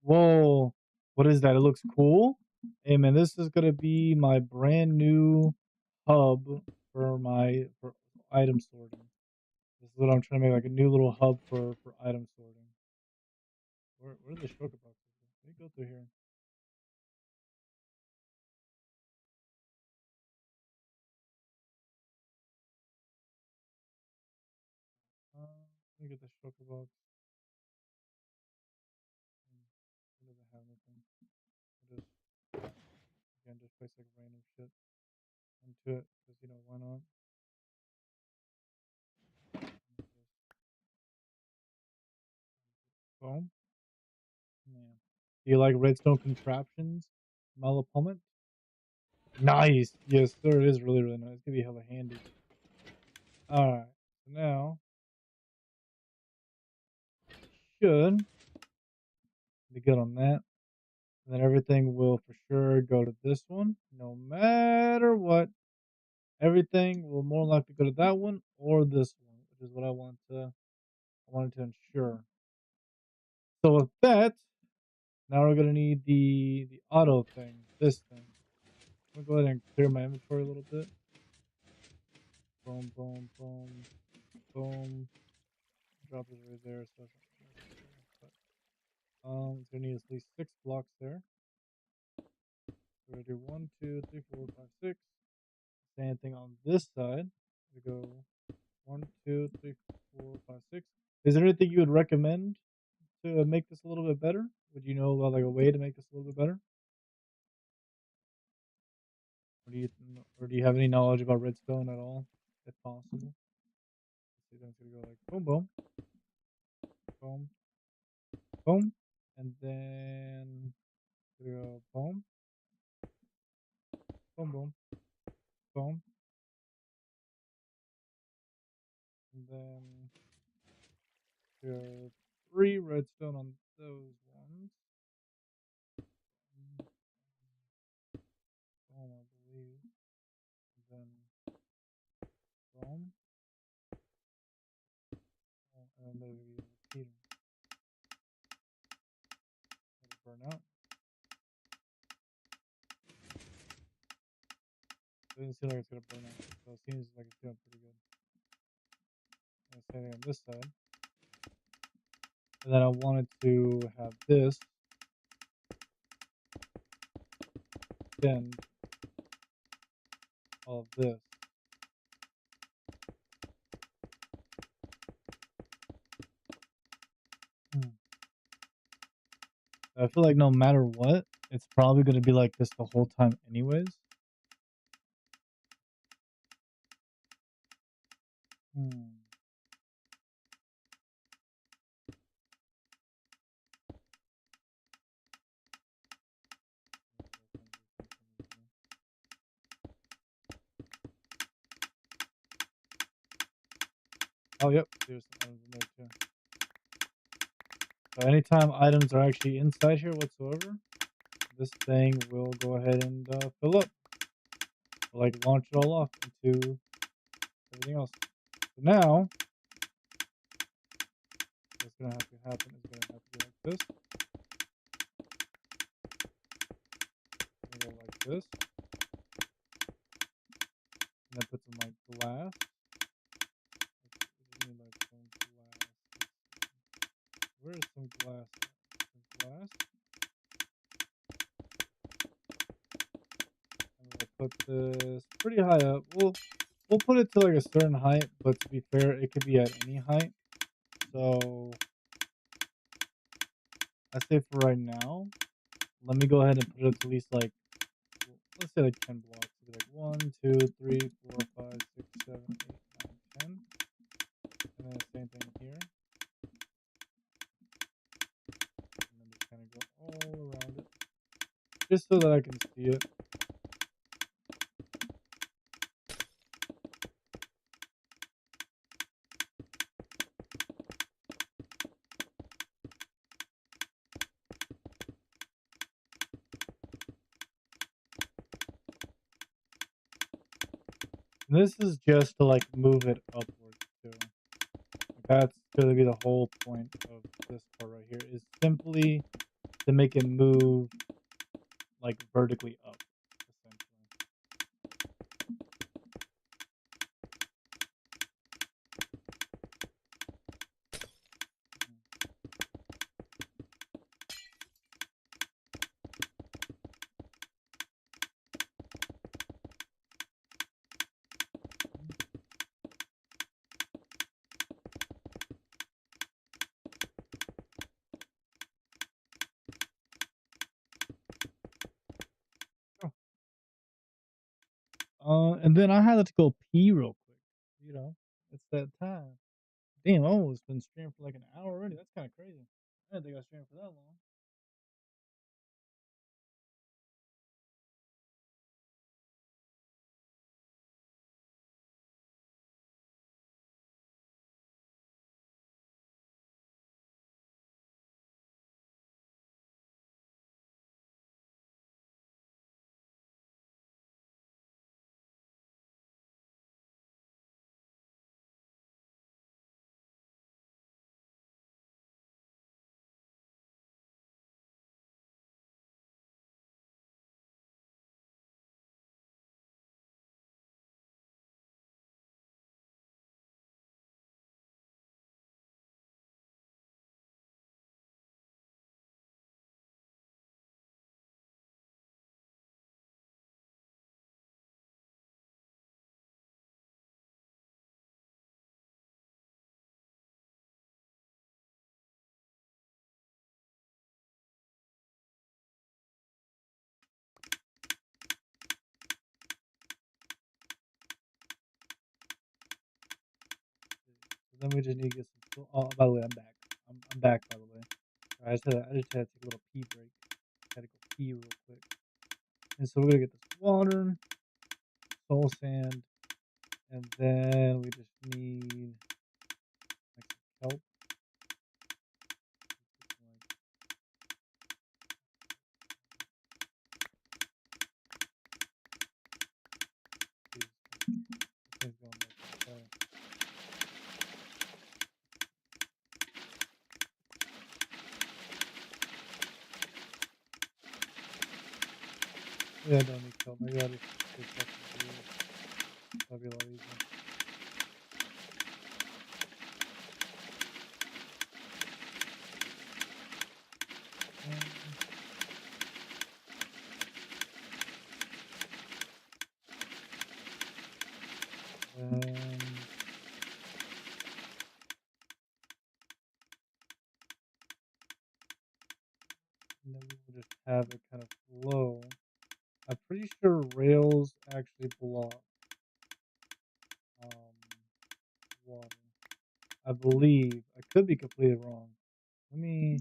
Whoa. What is that? It looks cool. Hey man, this is gonna be my brand new hub for item sorting. This is what I'm trying to make, like a new little hub for item sorting. Where are the shulker boxes? Let me go through here. Let me get the shulker box. It doesn't have anything. I just again just place like random shit into it because why not? Boom. Man. Do you like redstone contraptions, Malapomit? Nice. Yes, sir. It is really, really nice. It's gonna be hella handy. Alright. So now should be good on that. And then everything will for sure go to this one. No matter what. Everything will more likely go to that one or this one, which is what I wanted to ensure. So with that, now we're gonna need the auto thing, this thing. I'm gonna go ahead and clear my inventory a little bit. Boom, boom, boom, boom. Drop it right there. So it's gonna need at least 6 blocks there. We're gonna do 1, 2, 3, 4, 5, 6. Same thing on this side. We go 1, 2, 3, 4, 5, 6. Is there anything you would recommend to make this a little bit better? Would you know like a way to make this a little bit better? Or do you have any knowledge about redstone at all, if possible? So then it's gonna go like boom, boom, boom, boom, and then we go boom, boom, boom, boom, and then we go 3 redstone on those ones. Boom, I believe. And then boom. And then there's gonna be repeating. Burn out. It doesn't seem like it's gonna burn out, so it seems like it's doing pretty good. And same thing on this side. And then I wanted to have this extend all of this. I feel like no matter what, it's probably gonna be like this the whole time anyways. Oh, yep, there's some items in there too. So anytime items are actually inside here whatsoever, this thing will go ahead and fill up. Like launch it all off into everything else. So now, what's gonna have to happen is gonna have to be like this. Go like this. And then put some like glass. We need like some glass. Where is some glass? Some glass. I'm gonna put this pretty high up. We'll put it to like a certain height, but to be fair, it could be at any height. So I say for right now, let me go ahead and put it at least like, let's say like 10 blocks. It'll be like 1, 2, 3, 4, 5, 6, 7, 8, 9, 10. And then the same thing here. And then just kind of go all around it. Just so that I can see it. And this is just to like move it upwards too. That's going to be the whole point of this part right here, is simply to make it move like vertically up, essentially. And then I had to go pee real quick. You know, it's that time. Damn, I almost been streaming for like an hour already. That's kind of crazy. I didn't think I was streaming for that long. Then we just need to get some. Oh, by the way, I'm back. I'm back. By the way, I just had to take a little pee break. Had to go pee real quick. And so we're gonna get this water, soul sand, and then we just need like some kelp. This thing's going back inside. Yeah, I don't need kelp. Maybe I'll just take that from here. That'll be a lot easier. And then we will just have it kind of flow. I'm pretty sure rails actually block water. I believe. I could be completely wrong. Let me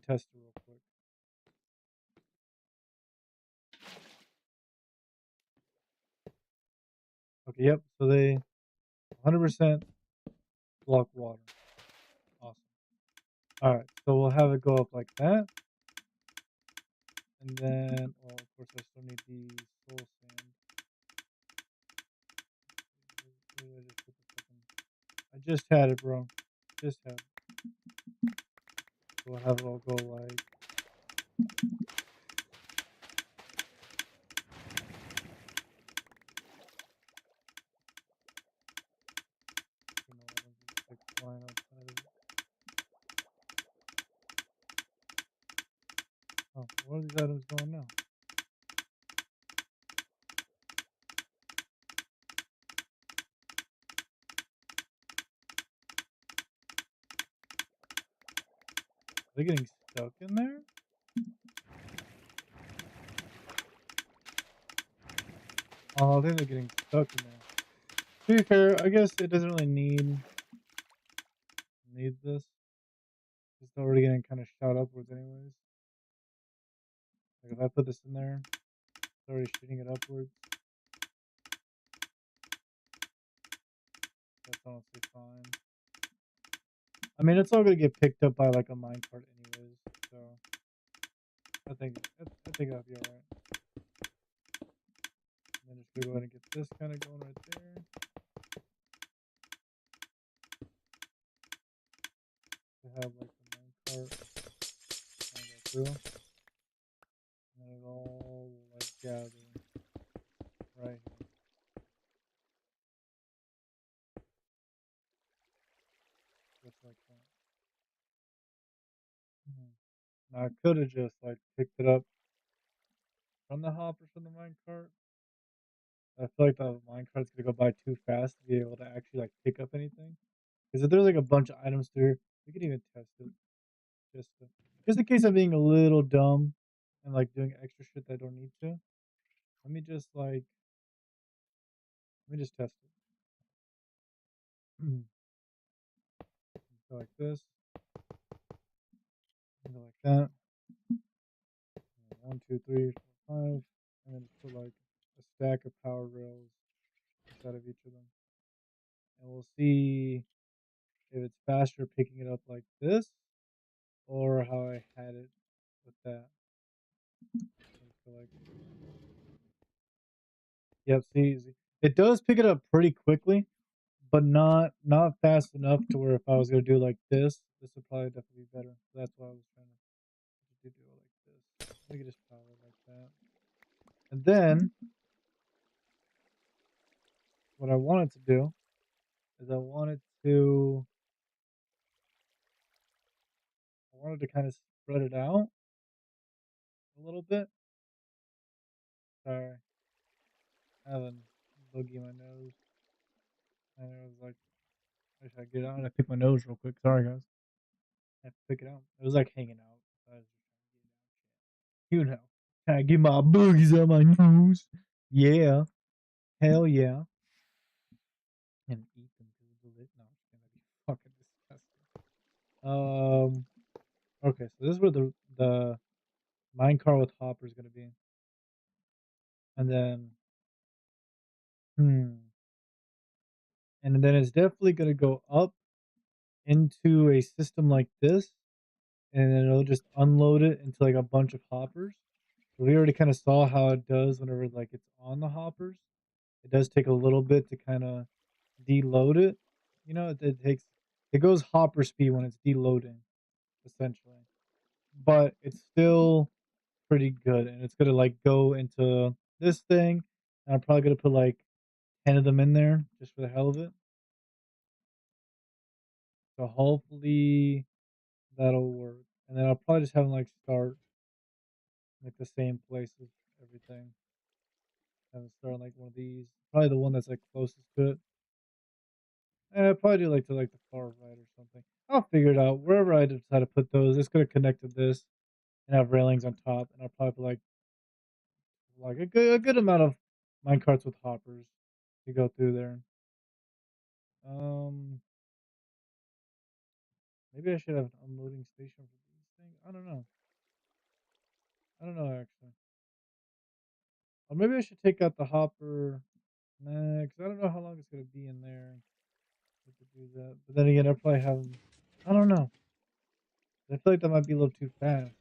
test it real quick. Okay, yep. So they 100% block water. Awesome. All right, so we'll have it go up like that, and then, well, of course, I still need the soul sand. Where did I just put the fucking? I just had it, bro. Just had it. So we'll have it all go like. You know, items just like flying outside of it. Oh, where are these items going now? Are they getting stuck in there? Oh, I think they're getting stuck in there. To be fair, I guess it doesn't really need this. It's already getting kind of shot upwards anyways. Like if I put this in there, it's already shooting it upwards. That's honestly fine. I mean, it's all gonna get picked up by like a minecart anyways, so I think that'll be alright. And then just go ahead and get this kind of going right there. To have like the minecart kind of through, and it all like gather right here, just like that. Now I could have just like picked it up from the hoppers from the minecart. I feel like the minecart's gonna go by too fast to be able to actually like pick up anything. Because if there's like a bunch of items through, we could even test it just in case I'm being a little dumb and like doing extra shit that I don't need to. Let me just like let me just test it. Go like this, and go like that. And 1, 2, 3, 4, 5, and then just put like a stack of power rails inside of each of them, and we'll see if it's faster picking it up like this or how I had it with that. So like, yep, see, it does pick it up pretty quickly, but not fast enough to where if I was gonna do like this would probably definitely be better. So that's why I was trying to do it like this. Let me just power it like that. And then what I wanted to do is I wanted to kind of spread it out a little bit. Sorry, I have a boogie in my nose. And I was like, I should get it out and I pick my nose real quick. Sorry guys. I have to pick it out. It was like hanging out. So I was just trying to get it out. You know. Can I get my boogies on my nose? Yeah. Hell yeah. And eat them to the lit. No, it's gonna be fucking disgusting. Okay, so this is where the minecart with hopper is gonna be. And then and then it's definitely gonna go up into a system like this, and then it'll just unload it into like a bunch of hoppers. So we already kind of saw how it does whenever like it's on the hoppers. It does take a little bit to kind of deload it. You know, it goes hopper speed when it's deloading, essentially. But it's still pretty good, and it's gonna like go into this thing. And I'm probably gonna put like 10 of them in there just for the hell of it. So hopefully that'll work. And then I'll probably just have them like start like the same places, everything. Have it start on like one of these. Probably the one that's like closest to it. And I'll probably do like to like the far right or something. I'll figure it out. Wherever I decide to put those, it's gonna connect to this and have railings on top. And I'll probably put like a good amount of minecarts with hoppers to go through there. Um Maybe I should have an unloading station for these things. I don't know. I don't know actually. Or maybe I should take out the hopper. Nah, because I don't know how long it's gonna be in there. I could do that. But then again, I'll probably have. I don't know. I feel like that might be a little too fast.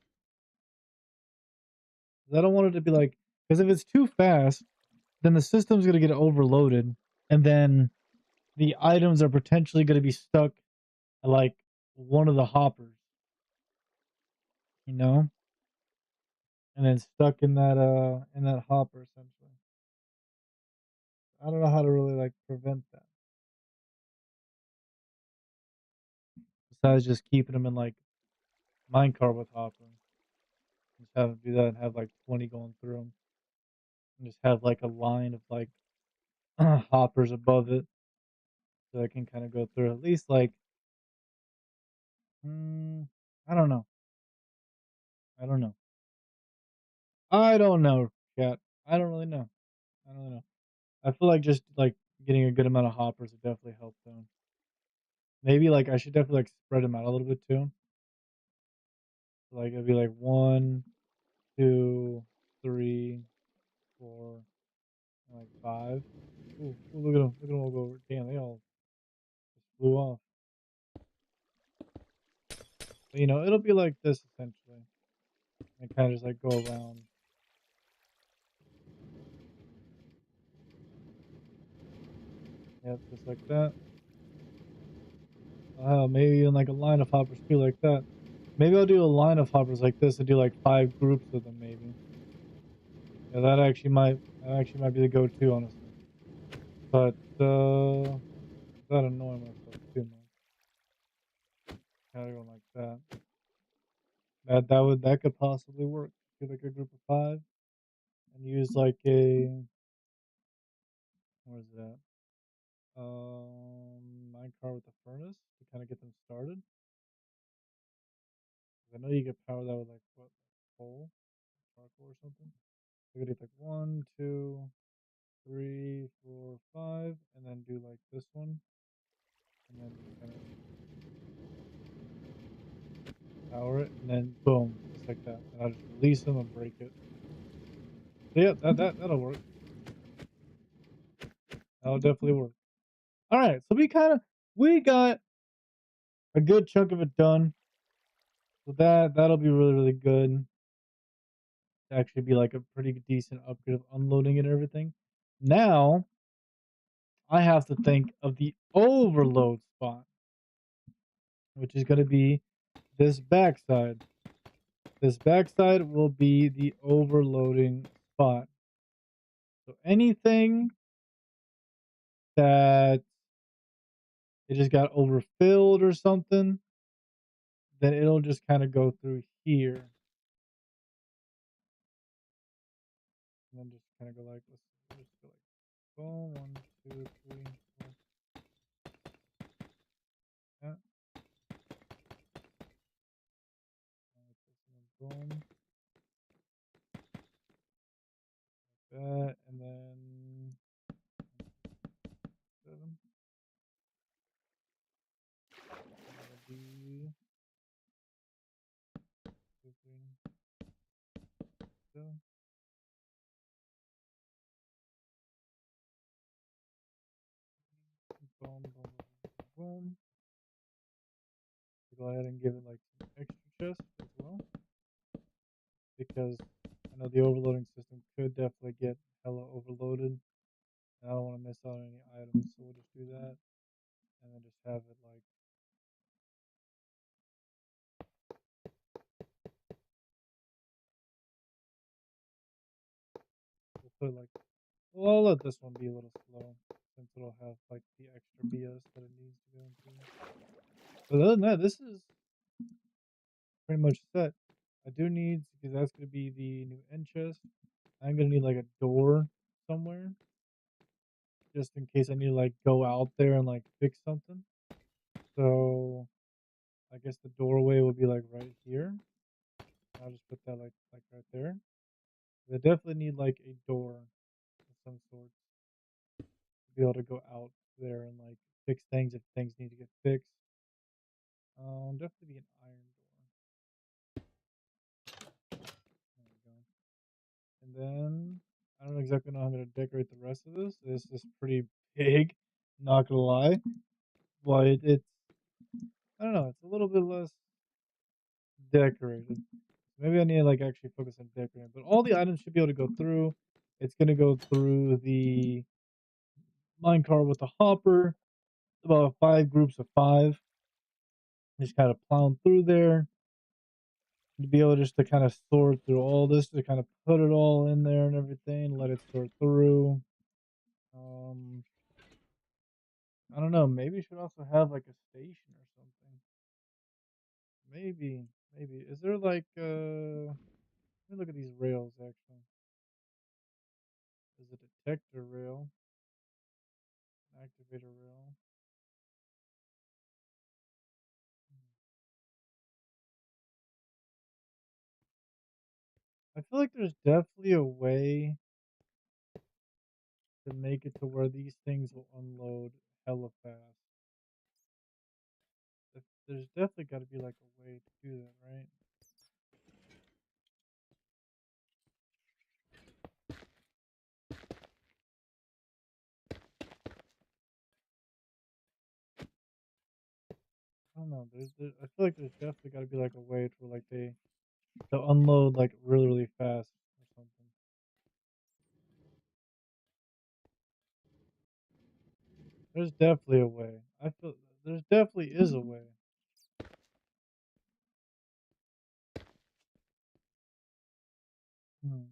'Cause I don't want it to be like. Because if it's too fast, then the system's gonna get overloaded, and then the items are potentially gonna be stuck at like one of the hoppers. You know, and then stuck in that hopper essentially. I don't know how to really like prevent that. Besides just keeping them in like minecart with hopper. Just have them do that and have like 20 going through them. And just have like a line of like hoppers above it so I can kind of go through at least like, mm, I don't know. I don't know. I don't know, chat. I don't really know. I don't really know. I feel like just like getting a good amount of hoppers would definitely help them. Maybe like I should definitely like spread them out a little bit too. Like it'd be like 1, 2, 3, 4, and like 5. Ooh, ooh, look at them! Look at them all go over. Damn, they all just flew off. But, you know, it'll be like this essentially, and kind of just like go around. Yep, just like that. Maybe even like a line of hoppers too, like that. Maybe I'll do a line of hoppers like this and do like 5 groups of them maybe. Yeah, that actually might be the go-to, honestly. But that annoy myself too much. Kinda go like that. That could possibly work. Do like a group of 5 and use like a where's that? Minecart with the furnace to kind of get them started. I know you get power that with like what coal, charcoal or something. So I could do like 1, 2, 3, 4, 5, and then do like this one, and then just kind of power it, and then boom, just like that. And I'll just release them and break it. So yeah, that'll work. That'll definitely work. All right, so we got a good chunk of it done. So that'll be really good. To actually be like a pretty decent upgrade of unloading and everything. Now I have to think of the overload spot, which is going to be this backside. This backside will be the overloading spot. So anything that it just got overfilled or something, then it'll just kind of go through here. And then just kind of go like, let's just go like, boom, 1, 2, 3, 4. Yeah. Boom. That, and then 7. That'll be 2, 3, 7. Boom, boom, boom, boom. Go ahead and give it like some extra chests as well, because I know the overloading system could definitely get hella overloaded. And I don't want to miss out on any items, so we'll just do that, and then just have it like we'll put like well, I'll let this one be a little slow since it'll have like the extra BS that it needs to go into. But other than that, this is pretty much set. I do need because that's gonna be the new end chest. I'm gonna need like a door somewhere, just in case I need to like go out there and like fix something. So I guess the doorway will be like right here. I'll just put that like right there. They definitely need like a door of some sort to be able to go out there and like fix things if things need to get fixed. Definitely be an iron door. There we go. And then I don't exactly know how I'm gonna decorate the rest of this. This is pretty big, not gonna lie. But it's I don't know, it's a little bit less decorated. Maybe I need to like actually focus on decorating. But all the items should be able to go through. It's gonna go through the minecart with the hopper, about 5 groups of 5. Just kind of plowing through there to be able just to kind of sort through all this, to kind of put it all in there and everything, let it sort through. Um, I don't know. Maybe you should also have like a station or something. Maybe. Is there like let me look at these rails actually. There's a detector rail, activator rail. I feel like there's definitely a way to make it to where these things will unload hella fast. There's definitely got to be like a way to do that, right? I don't know. I feel like there's definitely got to be like a way to like to unload like really fast or something. There's definitely a way. I feel there's definitely is a way. Hmm.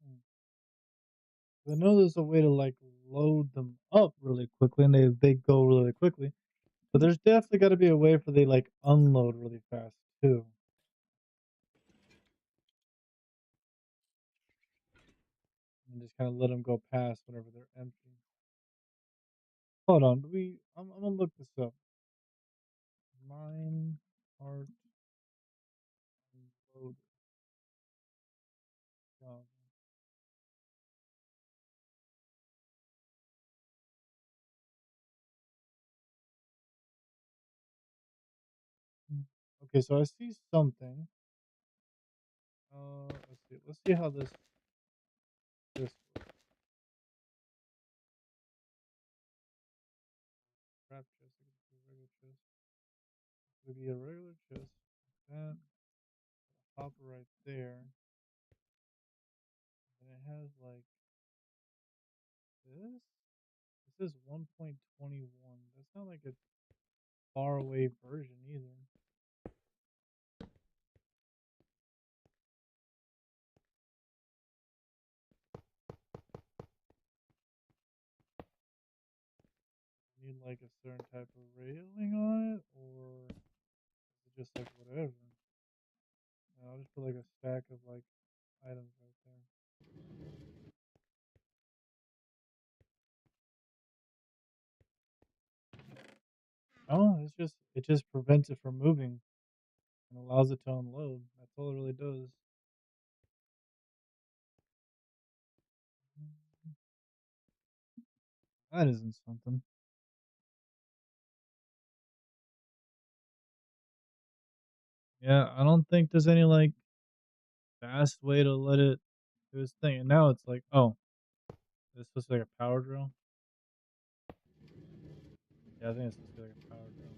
Hmm. I know there's a way to like load them up really quickly, and they go really quickly. But there's definitely got to be a way for they like unload really fast too, and just kind of let them go past whenever they're empty. Hold on, do we? I'm gonna look this up. Mine heart unload. Oh, hmm. Okay, so I see something. Let's see. Let's see how this works. Wrap chest. It could be a regular chest. Like that hopper right there, and it has like this. This is 1.21. That's not like a far away version either. Need like a certain type of railing on it, or is it just like whatever? I'll just put like a stack of like items right there. Oh, it just prevents it from moving and allows it to unload. That's all it really does. That isn't something. Yeah, I don't think there's any like fast way to let it do its thing. And now it's like, oh, this was like a power drill. Yeah, I think it's supposed to be like a power drill.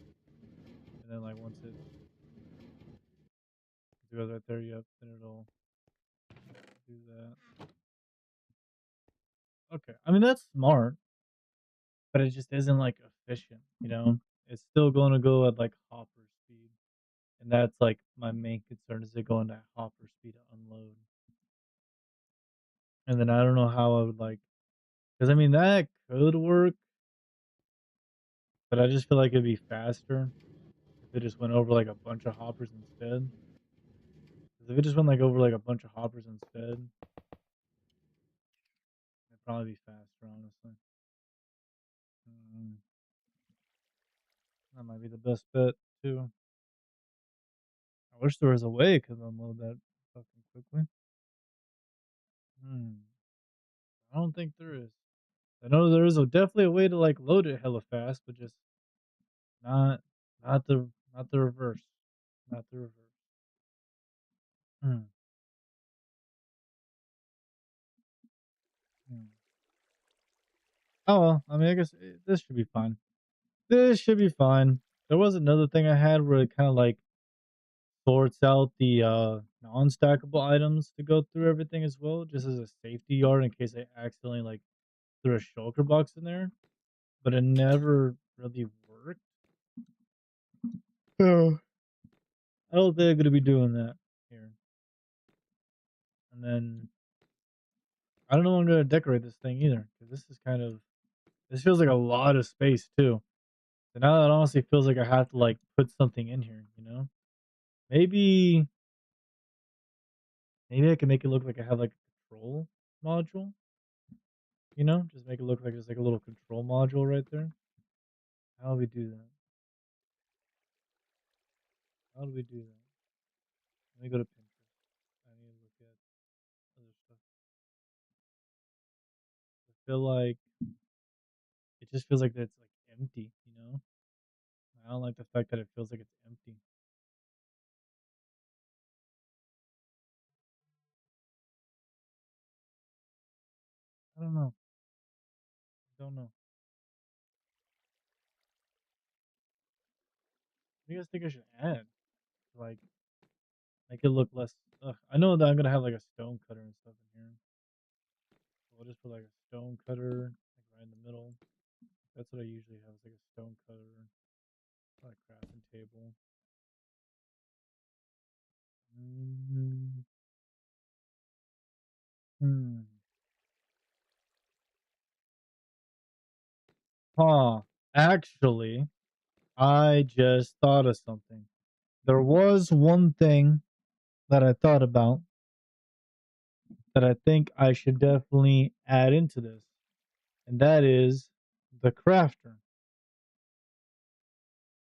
And then like once it goes right there, yep, then it'll do that. Okay. I mean that's smart, but it just isn't like efficient, you know? It's still gonna go at like hopper speed. And that's like my main concern is it going at hopper speed to unload. And then I don't know how I would like because I mean that could work, but I just feel like it'd be faster if it just went over like a bunch of hoppers instead. 'Cause if it just went like over like a bunch of hoppers instead, it'd probably be faster, honestly. Mm, that might be the best bet too. I wish there was a way I could unload that fucking quickly. Hmm. I don't think there is. I know there is definitely a way to like load it hella fast, but just not not the reverse. Not the reverse. Hmm. Hmm. Oh well, I mean, I guess this should be fine. This should be fine. There was another thing I had where it kind of like sorts out the non-stackable items to go through everything as well, just as a safety yard in case I accidentally like threw a shulker box in there. But it never really worked. So I don't think I'm gonna be doing that here. And then I don't know I'm gonna decorate this thing either because this is kind of this feels like a lot of space too. So now that honestly feels like I have to like put something in here, you know? Maybe maybe I can make it look like I have like a control module, you know? Just make it look like there's like a little control module right there. How do we do that? How do we do that? Let me go to Pinterest. I need to look at other stuff. I feel like it just feels like it's like empty, you know? I don't like the fact that it feels like it's empty. I don't know. I don't know. What do you guys think I should add? Like make it look less. Ugh. I know that I'm gonna have like a stone cutter and stuff in here. So we'll just put like a stone cutter like right in the middle. That's what I usually have, is like a stone cutter, like crafting table. Mm, hmm. Huh. Actually, I just thought of something. There was one thing that I thought about that I think I should definitely add into this, and that is the crafter.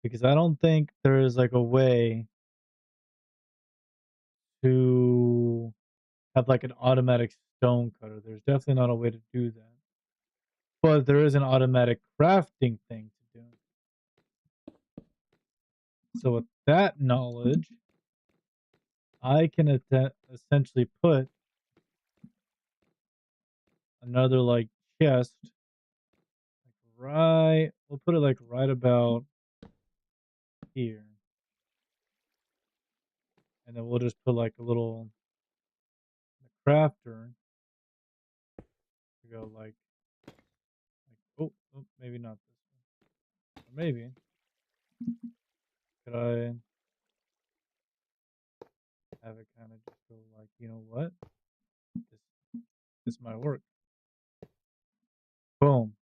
Because I don't think there is like a way to have like an automatic stone cutter. There's definitely not a way to do that. But there is an automatic crafting thing to do. So with that knowledge, I can essentially put another like chest, like right. We'll put it like right about here, and then we'll just put like a little crafter to go oh maybe not this one, or maybe could I have it kind of just go like, you know what, this might work. Boom,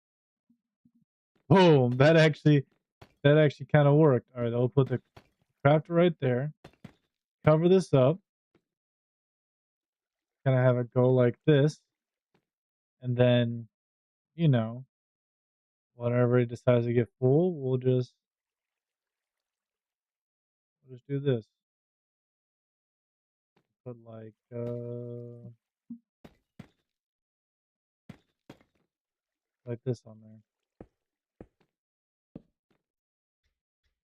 boom. That actually kind of worked. All right, I'll put the crafter right there. Cover this up. Kind of have it go like this, and then you know, whenever it decides to get full, we'll just do this. Put like this on there.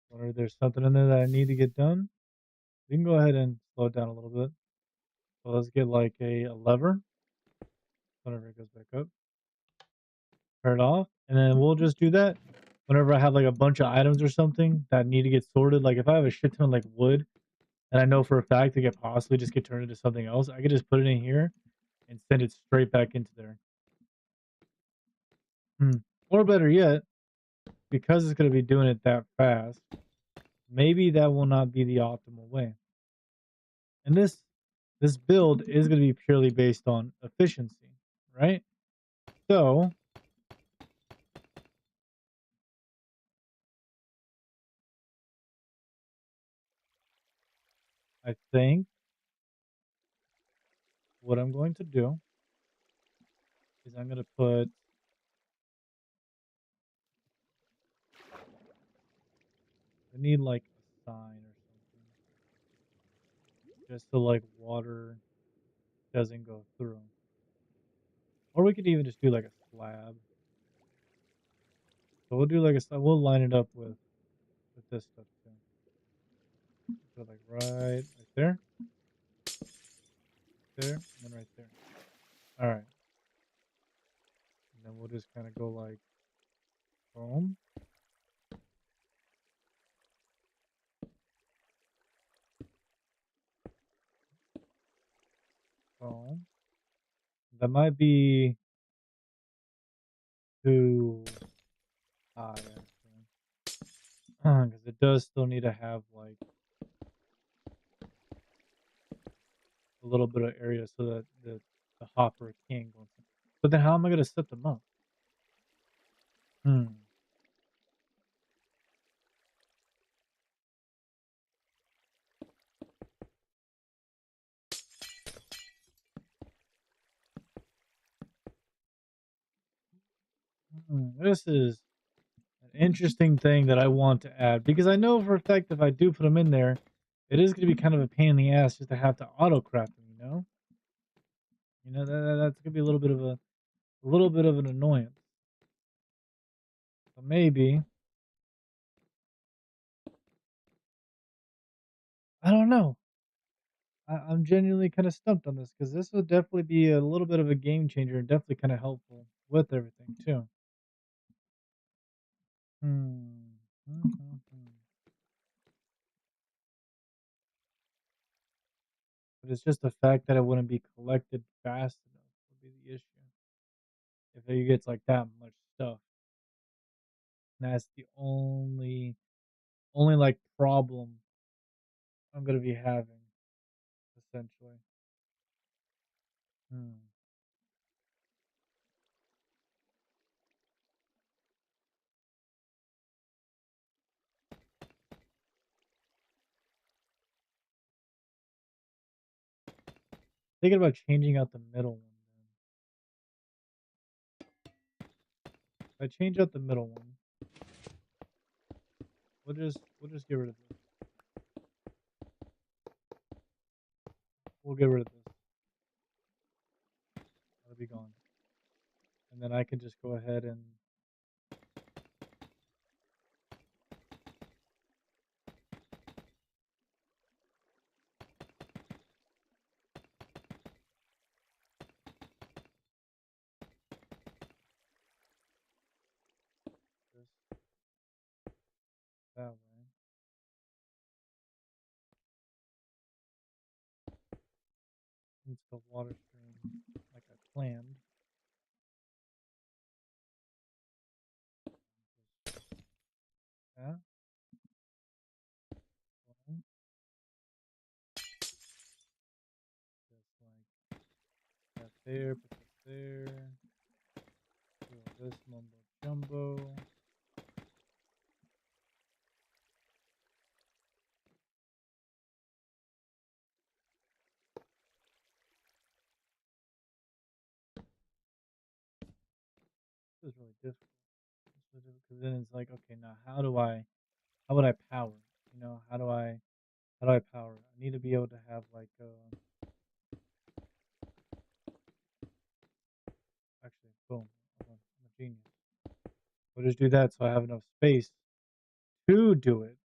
Whenever there's something in there that I need to get done, we can go ahead and slow it down a little bit. So let's get like a lever. Whenever it goes back up, turn it off, and then we'll just do that whenever I have like a bunch of items or something that need to get sorted. Like if I have a shit ton of like wood, and I know for a fact it could possibly just get turned into something else, I could just put it in here and send it straight back into there. Or better yet, because it's going to be doing it that fast, maybe that will not be the optimal way. And this build is going to be purely based on efficiency, right? So I think what I'm going to do is I'm going to put, I need like a sign or something, just so like water doesn't go through. Or we could even just do like a slab. So we'll do like a slab. We'll line it up with this stuff too. So like right there, there, and then right there. All right. And then we'll just kind of go like boom, boom. That might be too high actually, because it does still need to have like a little bit of area so that the hopper can go. But then how am I gonna set them up? Hmm. This is an interesting thing that I want to add because I know for a fact if I do put them in there, it is going to be kind of a pain in the ass just to have to auto craft them. That's going to be a little bit of an annoyance. So maybe I don't know. I'm genuinely kind of stumped on this because this would definitely be a little bit of a game changer and definitely kind of helpful with everything too. Hmm. Mhm. But it's just the fact that it wouldn't be collected fast enough would be the issue. If it gets like that much stuff. and that's the only like problem I'm gonna be having essentially. Hmm. Thinking about changing out the middle one. If I change out the middle one, we'll just get rid of this. We'll get rid of this. That'll be gone. And then I can just go ahead and this that way. Into the water stream like I planned. Yeah. Well, just like that there, put this there. Do all this mumbo jumbo. This is really difficult. Because then it's like, okay, now how would I power it? You know, how do I power it? I need to be able to have like actually boom. I'm a genius. We'll just do that so I have enough space to do it.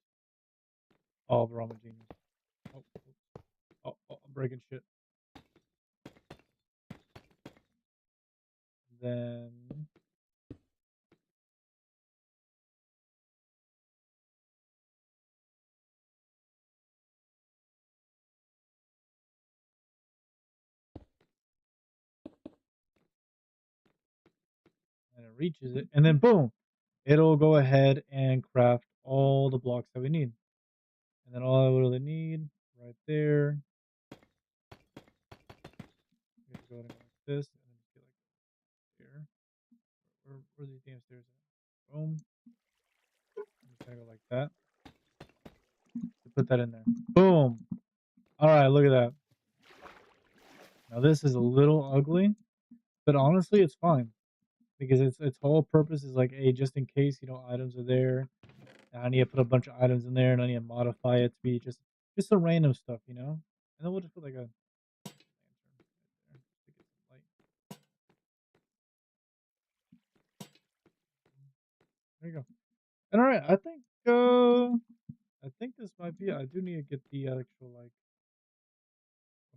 Oh, bro, I'm a genius. Oh, I'm breaking shit. Then and it reaches it, and then boom, it'll go ahead and craft all the blocks that we need. And then all I really need right there, you have to go like this, and then just get like here. Where's these damn stairs at? Boom. I'm just gonna go like that. To put that in there. Boom. All right, look at that. Now this is a little ugly, but honestly, it's fine because its whole purpose is like, hey, just in case items are there, and I need to put a bunch of items in there, and I need to modify it to be just some random stuff, And then we'll just put like a lantern right there to get some light. There you go. And all right, I think this might be. I do need to get the actual like,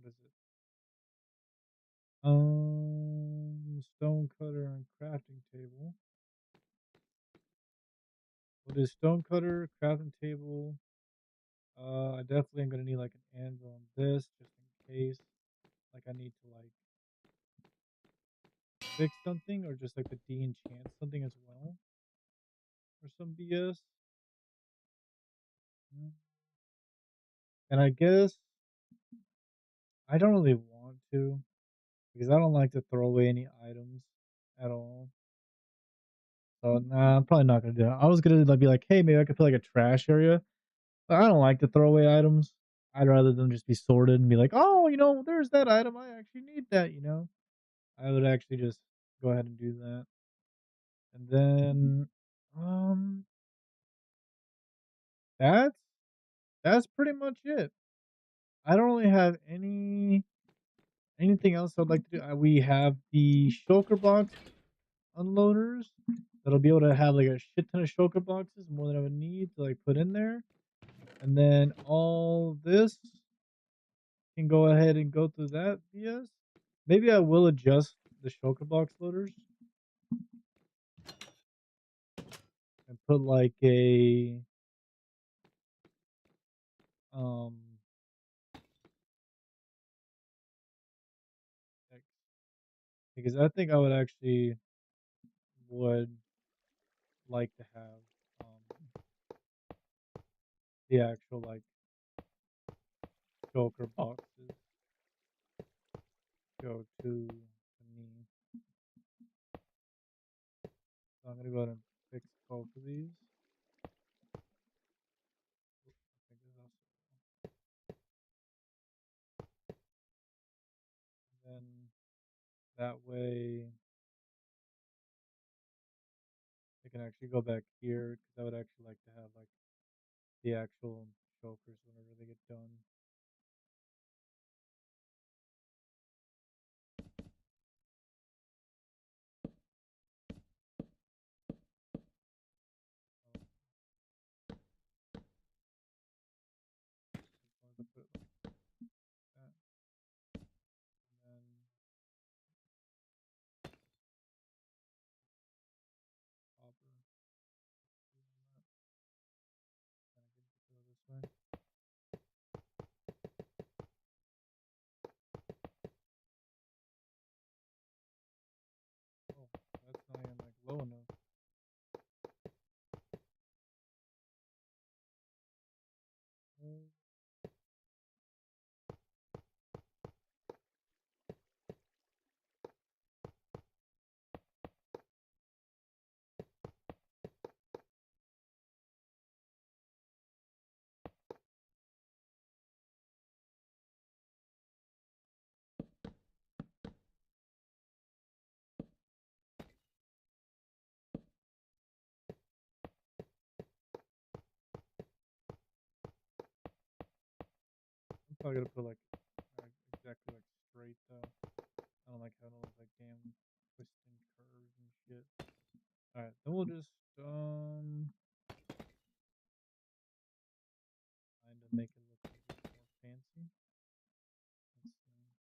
what is it? Stone cutter and crafting table. What is stone cutter, crafting table? I definitely am gonna need like an anvil on this just in case. Like I need to like fix something or just like the de-enchant something as well. Or some BS. Mm. And I guess I don't really want to because I don't like to throw away any items at all. So nah, I'm probably not gonna do that. I was gonna like be like, hey, maybe I could put like a trash area, but I don't like to throw away items. I'd rather them just be sorted and be like, oh, there's that item. I actually need that. I would actually just go ahead and do that. And then um that's that's pretty much it. I don't really have anything else I'd like to do. We have the shulker box unloaders that'll be able to have like a shit ton of shulker boxes, more than I would need to like put in there. And then all this can go ahead and go through that BS. Maybe I will adjust the shulker box loaders and put like a um X, because I think I would actually would like to have the actual like choker boxes go to me. So I'm gonna go ahead and fix both of these. I think there's also, then that way I can actually go back here because I would actually like to have like the actual chokers whenever they get done. Just wanted to put it like that, and then hopper. Kind of get to go this way. Oh, that's not even like low enough. I'm probably gonna put like exactly like straight though. I don't like having all those like damn twisting curves and shit. Alright, then we'll just kind of make it look a little bit more fancy. Let's see.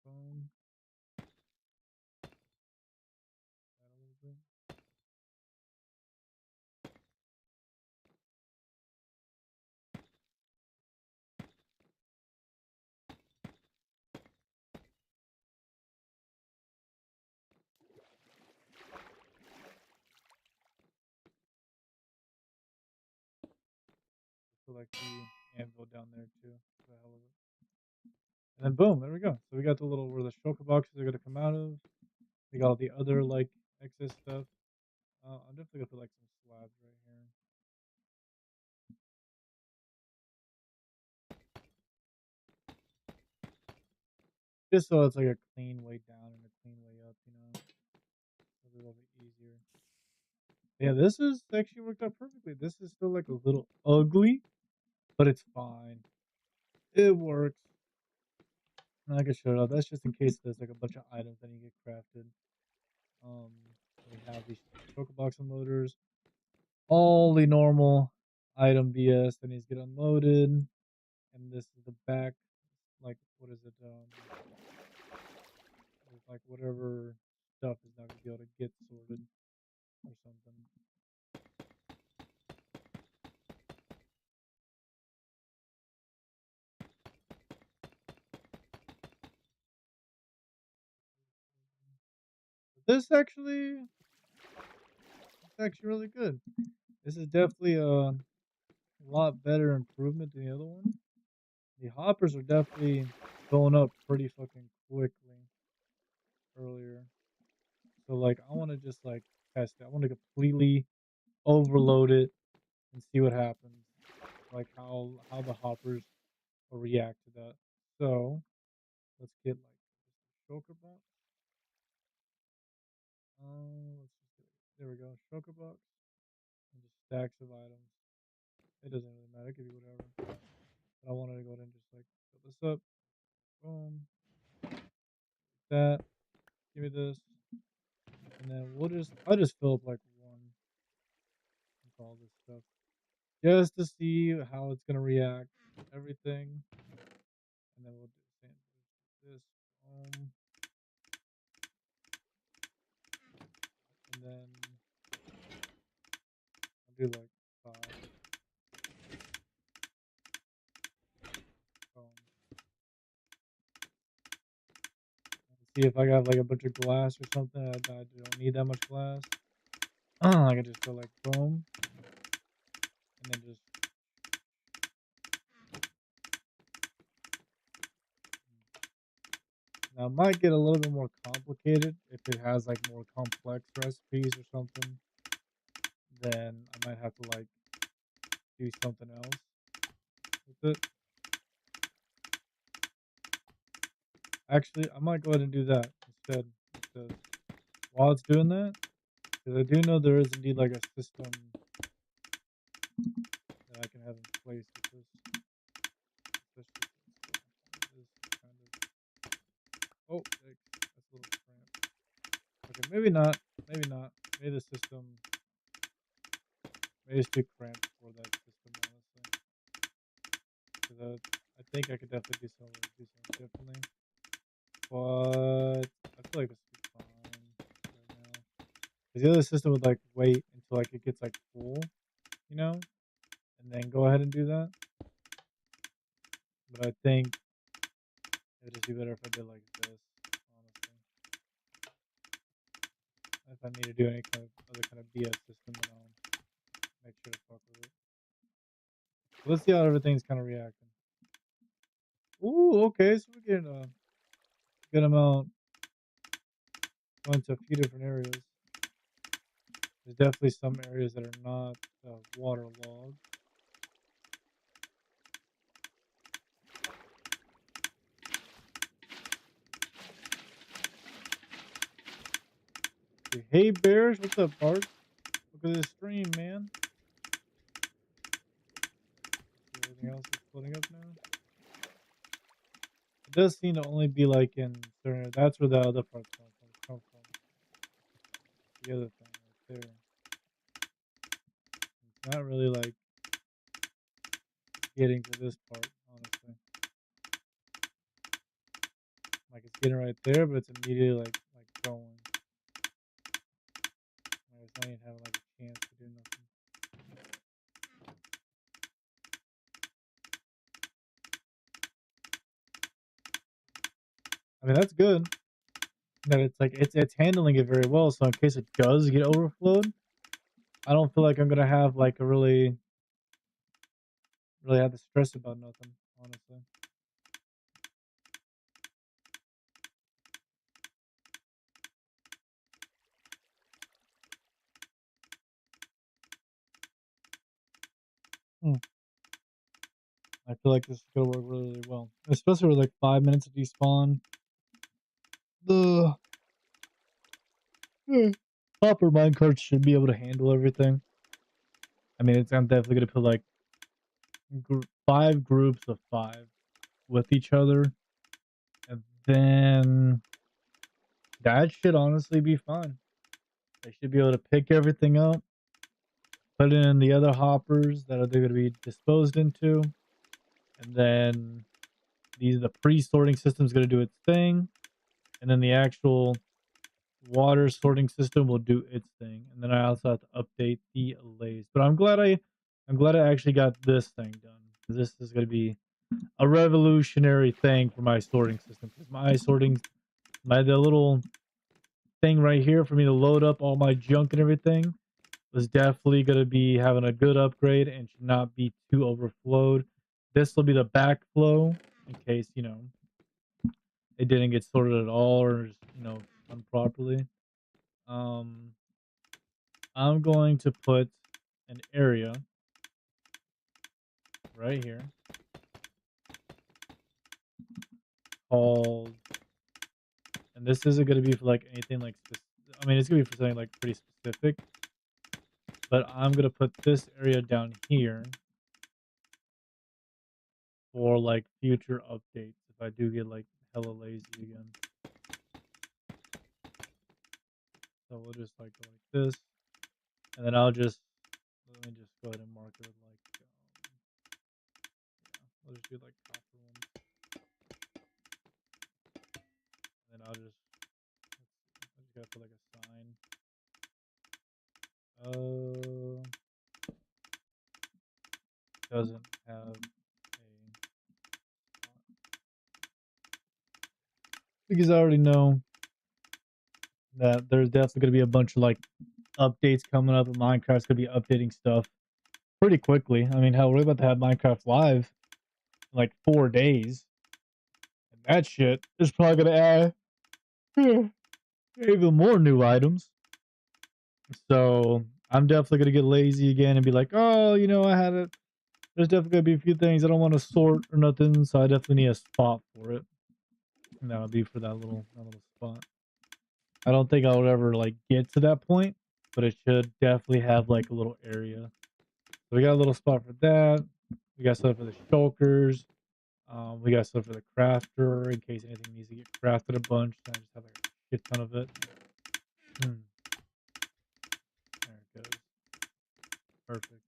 Boom. That a little bit. Put like the anvil down there too, for the hell of it. And then boom, there we go. So we got the little where the shulker boxes are gonna come out of. We got all the other like excess stuff. I'm definitely gonna put like some slabs right here. Just so it's like a clean way down and a clean way up, you know. A little bit easier. Yeah, this is actually worked out perfectly. This is still like a little ugly, but it's fine. It works. And like I showed up, that's just in case there's like a bunch of items that need to get crafted. Um, we have these choker box unloaders, all the normal item BS that needs to get unloaded, and this is the back, like what is it? Like whatever stuff is not gonna be able to get sorted or something. This actually, it's actually really good. This is definitely a lot better improvement than the other one. The hoppers are definitely going up pretty fucking quickly earlier. So like I want to just like test it. I want to completely overload it and see what happens. Like how the hoppers will react to that. So let's get like just a shulker box. Let's just there we go, shulker box and just stacks of items. It doesn't really matter. It could be whatever. But I wanted to go ahead and just like fill this up. Boom. That. Give me this. And then I'll just fill up like one with all this stuff. Just to see how it's gonna react. Everything. And then we'll do the same this. And then I'll do like 5. See if I got like a bunch of glass or something. I don't need that much glass. I can just go like boom, and then just Now, it might get a little bit more complicated if it has like more complex recipes or something. Then I might have to like do something else with it. Actually, I might go ahead and do that instead. Because while it's doing that, because I do know there is indeed like a system that I can have in place with this. Especially since this kind of. Oh, yikes, that's a little cramped. Okay, maybe not. Maybe not. Maybe the system. Maybe it's too cramped for that system, honestly. Because I think I could definitely do something differently. But I feel like this would be fine right now. Because the other system would like wait until like it gets like full, you know, and then go ahead and do that. But I think it would just be better if I did like this, honestly. If I need to do any kind of other kind of BS system, then I'll make sure to fuck with it. Let's see how everything's kind of reacting. Ooh, okay, so we're getting a good amount. Going to a few different areas. There's definitely some areas that are not waterlogged. Hey bears, what's up, Bart? Look at this stream, man. Everything else is floating up now. It does seem to only be like in certain. That's where the other parts come from. The other thing right there. It's not really like getting to this part, honestly. Like it's getting right there, but it's immediately like going. Like it's not even having like a chance to do nothing. I mean, that's good. That it's like it's handling it very well. So in case it does get overflowed, I don't feel like I'm gonna have like a really have to stress about nothing, honestly. I feel like this is gonna work really, really well, especially with like 5 minutes of despawn. The proper minecart should be able to handle everything. I mean, I'm definitely gonna put like 5 groups of 5 with each other, and then that should honestly be fine. They should be able to pick everything up, put it in the other hoppers that they're gonna be disposed into, and then the pre-sorting system is gonna do its thing, and then the actual water sorting system will do its thing, and then I also have to update the allays. But I'm glad I actually got this thing done. This is going to be a revolutionary thing for my sorting system, because the little thing right here for me to load up all my junk and everything was definitely going to be having a good upgrade and should not be too overflowed. This will be the backflow in case it didn't get sorted at all or done properly. I'm going to put an area right here called, and this isn't going to be for like anything like, I mean, it's going to be for something like pretty specific, but I'm going to put this area down here for like future updates if I do get like hella lazy again. So we'll just like go like this, and then let me just go ahead and mark it with like, yeah, we'll just do like copper ones, and then I just gotta put like a sign. Doesn't have a, because I already know that there's definitely going to be a bunch of like updates coming up, and Minecraft's going to be updating stuff pretty quickly. I mean, hell, we're about to have Minecraft live in like 4 days, that shit is probably gonna add even more new items. So I'm definitely gonna get lazy again and be like, oh, you know, I had it. There's definitely gonna be a few things I don't want to sort or nothing, so I definitely need a spot for it. And that'll be for that little spot. I don't think I would ever like get to that point, but it should definitely have like a little area. So we got a little spot for that. We got stuff for the shulkers. We got stuff for the crafter in case anything needs to get crafted a bunch. I just have like a shit ton of it. There it goes. Perfect.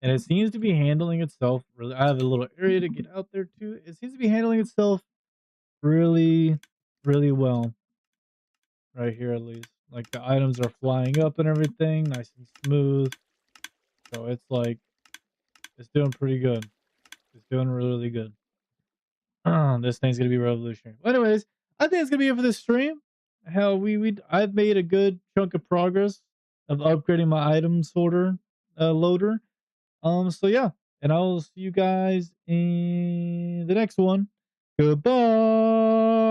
And it seems to be handling itself really. I have a little area to get out there too. It seems to be handling itself really, really well. Right here, at least. Like the items are flying up and everything, nice and smooth. So it's like, it's doing pretty good. It's doing really, really good. This thing's gonna be revolutionary. Well, anyways, I think it's gonna be it for this stream. Hell, I've made a good chunk of progress of upgrading my item sorter loader. So yeah, and I'll see you guys in the next one. Goodbye.